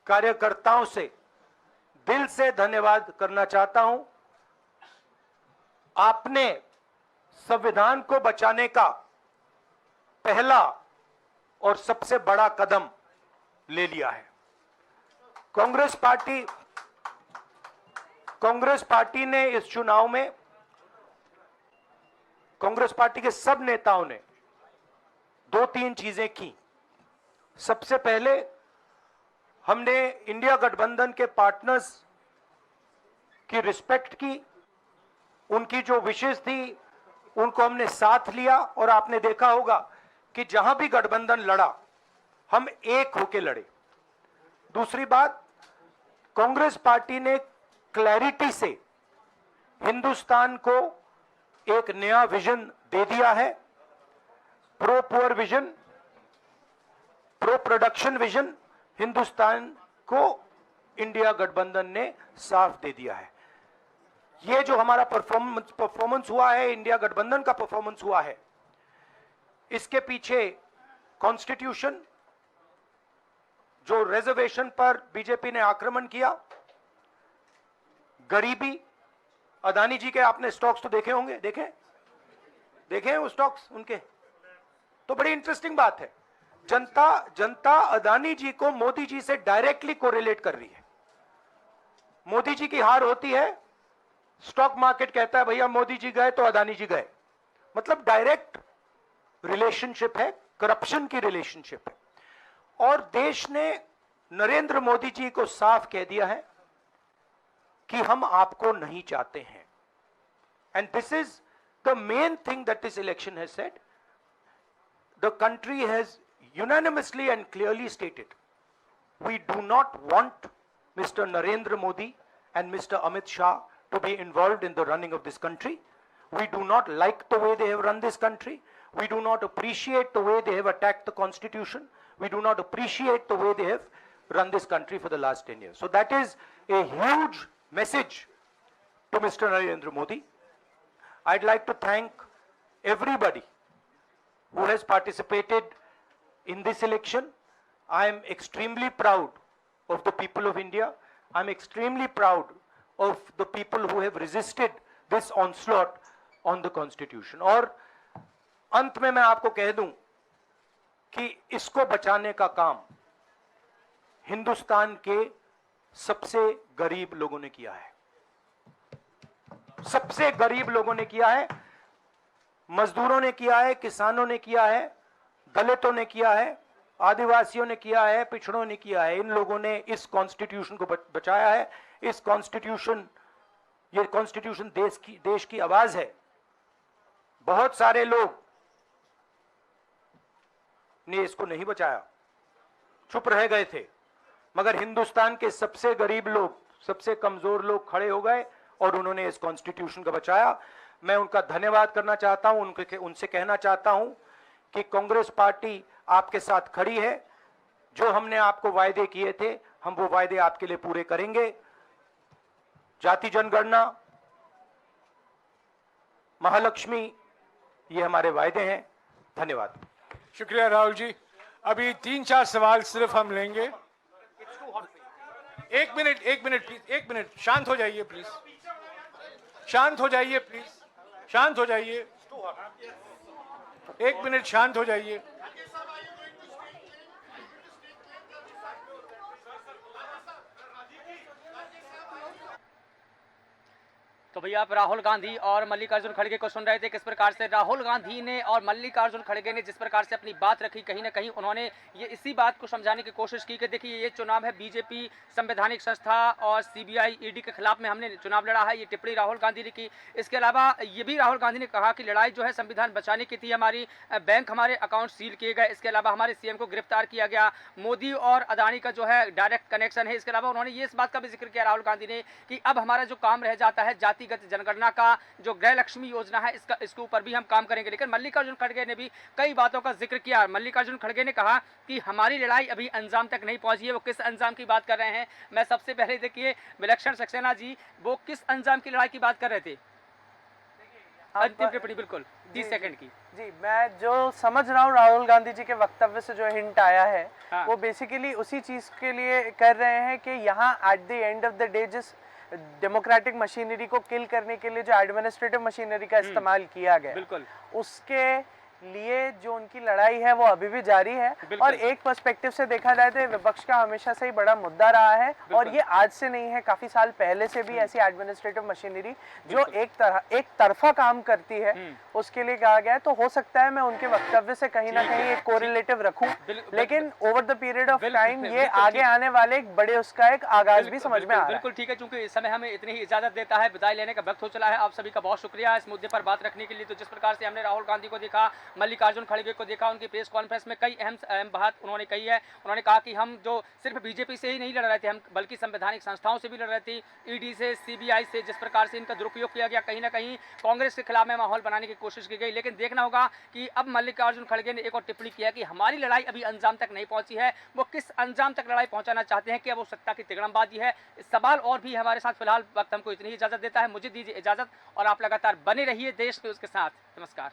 कार्यकर्ताओं से दिल से धन्यवाद करना चाहता हूं। आपने संविधान को बचाने का पहला और सबसे बड़ा कदम ले लिया है। कांग्रेस पार्टी ने इस चुनाव में, कांग्रेस पार्टी के सब नेताओं ने 2-3 चीजें की। सबसे पहले हमने इंडिया गठबंधन के पार्टनर्स की रिस्पेक्ट की, उनकी जो विशेष थी उनको हमने साथ लिया, और आपने देखा होगा कि जहां भी गठबंधन लड़ा हम एक होकर लड़े। दूसरी बात, कांग्रेस पार्टी ने क्लैरिटी से हिंदुस्तान को एक नया विजन दे दिया है, pro poor vision, pro production vision Hindustan को इंडिया गठबंधन ने साफ दे दिया है। ये जो हमारा परफॉर्मेंस हुआ है, इंडिया गठबंधन का परफॉर्मेंस हुआ है, इसके पीछे कॉन्स्टिट्यूशन, जो रिजर्वेशन पर बीजेपी ने आक्रमण किया, गरीबी, अदानी जी के आपने स्टॉक्स तो देखे होंगे, देखे वो स्टॉक्स उनके, तो बड़ी इंटरेस्टिंग बात है। जनता अदानी जी को मोदी जी से डायरेक्टली कोरिलेट कर रही है। मोदी जी की हार होती है, स्टॉक मार्केट कहता है भैया मोदी जी गए तो अदानी जी गए, मतलब डायरेक्ट रिलेशनशिप है, करप्शन की रिलेशनशिप है। और देश ने नरेंद्र मोदी जी को साफ कह दिया है कि हम आपको नहीं चाहते हैं। And this is the main thing that this election has said. The country has unanimously and clearly stated, we do not want Mr. Narendra Modi and Mr. Amit Shah to be involved in the running of this country. We do not like the way they have run this country. We do not appreciate the way they have attacked the constitution. We do not appreciate the way they have run this country for the last 10 years. So that is a huge message to Mr. Narendra Modi. I'd like to thank everybody who has participated in this election. I am extremely proud of the people of India. I'm extremely proud of the people who have resisted this onslaught on the constitution. और अंत में मैं आपको कह दूं कि इसको बचाने का काम हिंदुस्तान के सबसे गरीब लोगों ने किया है। सबसे गरीब लोगों ने किया है, मजदूरों ने किया है, किसानों ने किया है, दलितों ने किया है, आदिवासियों ने किया है, पिछड़ों ने किया है। इन लोगों ने इस कॉन्स्टिट्यूशन को बचाया है। इस कॉन्स्टिट्यूशन, ये कॉन्स्टिट्यूशन देश की आवाज है। बहुत सारे लोग ने इसको नहीं बचाया, चुप रह गए थे, मगर हिंदुस्तान के सबसे गरीब लोग, सबसे कमजोर लोग खड़े हो गए और उन्होंने इस कॉन्स्टिट्यूशन को बचाया। मैं उनका धन्यवाद करना चाहता हूं, उनसे कहना चाहता हूं कि कांग्रेस पार्टी आपके साथ खड़ी है। जो हमने आपको वायदे किए थे, हम वो वायदे आपके लिए पूरे करेंगे। जाति जनगणना, महालक्ष्मी, ये हमारे वायदे हैं। धन्यवाद। शुक्रिया राहुल जी। अभी 3-4 सवाल सिर्फ हम लेंगे। एक मिनट प्लीज, एक मिनट, शांत हो जाइए प्लीज, शांत हो जाइए प्लीज, शांत हो जाइए, एक मिनट शांत हो जाइए। तो भैया आप राहुल गांधी और मल्लिकार्जुन खड़गे को सुन रहे थे, किस प्रकार से राहुल गांधी ने और मल्लिकार्जुन खड़गे ने जिस प्रकार से अपनी बात रखी, कहीं ना कहीं उन्होंने ये इसी बात को समझाने की कोशिश की कि देखिए ये चुनाव है बीजेपी संवैधानिक संस्था और सीबीआई ईडी के खिलाफ में हमने चुनाव लड़ा है। ये टिप्पणी राहुल गांधी ने की। इसके अलावा ये भी राहुल गांधी ने कहा कि लड़ाई जो है संविधान बचाने की थी, हमारी बैंक हमारे अकाउंट सील किए गए, इसके अलावा हमारे सीएम को गिरफ्तार किया गया, मोदी और अदानी का जो है डायरेक्ट कनेक्शन है। इसके अलावा उन्होंने ये इस बात का भी जिक्र किया राहुल गांधी ने कि अब हमारा जो काम रह जाता है जातिगत जनगणना का, जो गृह लक्ष्मी योजना है, इसके ऊपर भी हम काम करेंगे। लेकिन मल्लिकार्जुन खड़गे ने भी कई बातों का जिक्र किया। मल्लिकार्जुन खड़गे ने कहा कि हमारी लड़ाई अभी अंजाम तक नहीं पहुंची है। वो किस अंजाम की बात कर रहे हैं? मैं सबसे पहले देखिए विलक्षण सक्सेना जी, वो किस अंजाम की लड़ाई की बात कर रहे थे? अंतिम टिप्पणी बिल्कुल 30 सेकंड की। जी, मैं जो समझ रहा हूँ राहुल गांधी जी के वक्तव्य से जो हिंट आया है, हाँ। वो बेसिकली उसी चीज के लिए कर रहे हैं कि यहाँ at the end of the day जिस डेमोक्रेटिक मशीनरी को किल करने के लिए जो एडमिनिस्ट्रेटिव मशीनरी का इस्तेमाल किया गया, बिल्कुल उसके लिए जो उनकी लड़ाई है वो अभी भी जारी है। और एक पर्सपेक्टिव से देखा जाए तो विपक्ष का हमेशा से ही बड़ा मुद्दा रहा है, और ये आज से नहीं है, काफी साल पहले से भी ऐसी एडमिनिस्ट्रेटिव मशीनरी जो एक तरफा काम करती है उसके लिए कहा गया है। तो हो सकता है मैं उनके वक्तव्य से कहीं ना कहीं एक कोरिलेटिव रखूं, लेकिन over the period of time ये आगे आने वाले एक बड़े उसका एक आगाज भी समझ में आ रहा है। बिल्कुल ठीक है, क्योंकि इस समय हमें इतनी ही इजाजत देता है, विदाई लेने का वक्त हो चला है। आप सभी का बहुत शुक्रिया इस मुद्दे पर बात रखने के लिए। तो जिस प्रकार से हमने राहुल गांधी को देखा, मल्लिकार्जुन खड़गे को देखा, उनकी प्रेस कॉन्फ्रेंस में कई अहम बात उन्होंने कही है। उन्होंने कहा कि हम जो सिर्फ बीजेपी से ही नहीं लड़ रहे थे, हम बल्कि संवैधानिक संस्थाओं से भी लड़ रहे थे, ईडी से, सीबीआई से। जिस प्रकार से इनका दुरुपयोग किया गया, कहीं ना कहीं कांग्रेस के खिलाफ में माहौल बनाने की कोशिश की गई। लेकिन देखना होगा कि अब मल्लिकार्जुन खड़गे ने एक और टिप्पणी किया कि हमारी लड़ाई अभी अंजाम तक नहीं पहुंची है। वो किस अंजाम तक लड़ाई पहुंचाना चाहते हैं? क्या वो सत्ता की तिगड़मबाजी है? इस सवाल और भी हमारे साथ फिलहाल वक्त हमको इतनी ही इजाजत देता है। मुझे दीजिए इजाजत और आप लगातार बने रहिए देश न्यूज़ के साथ। नमस्कार।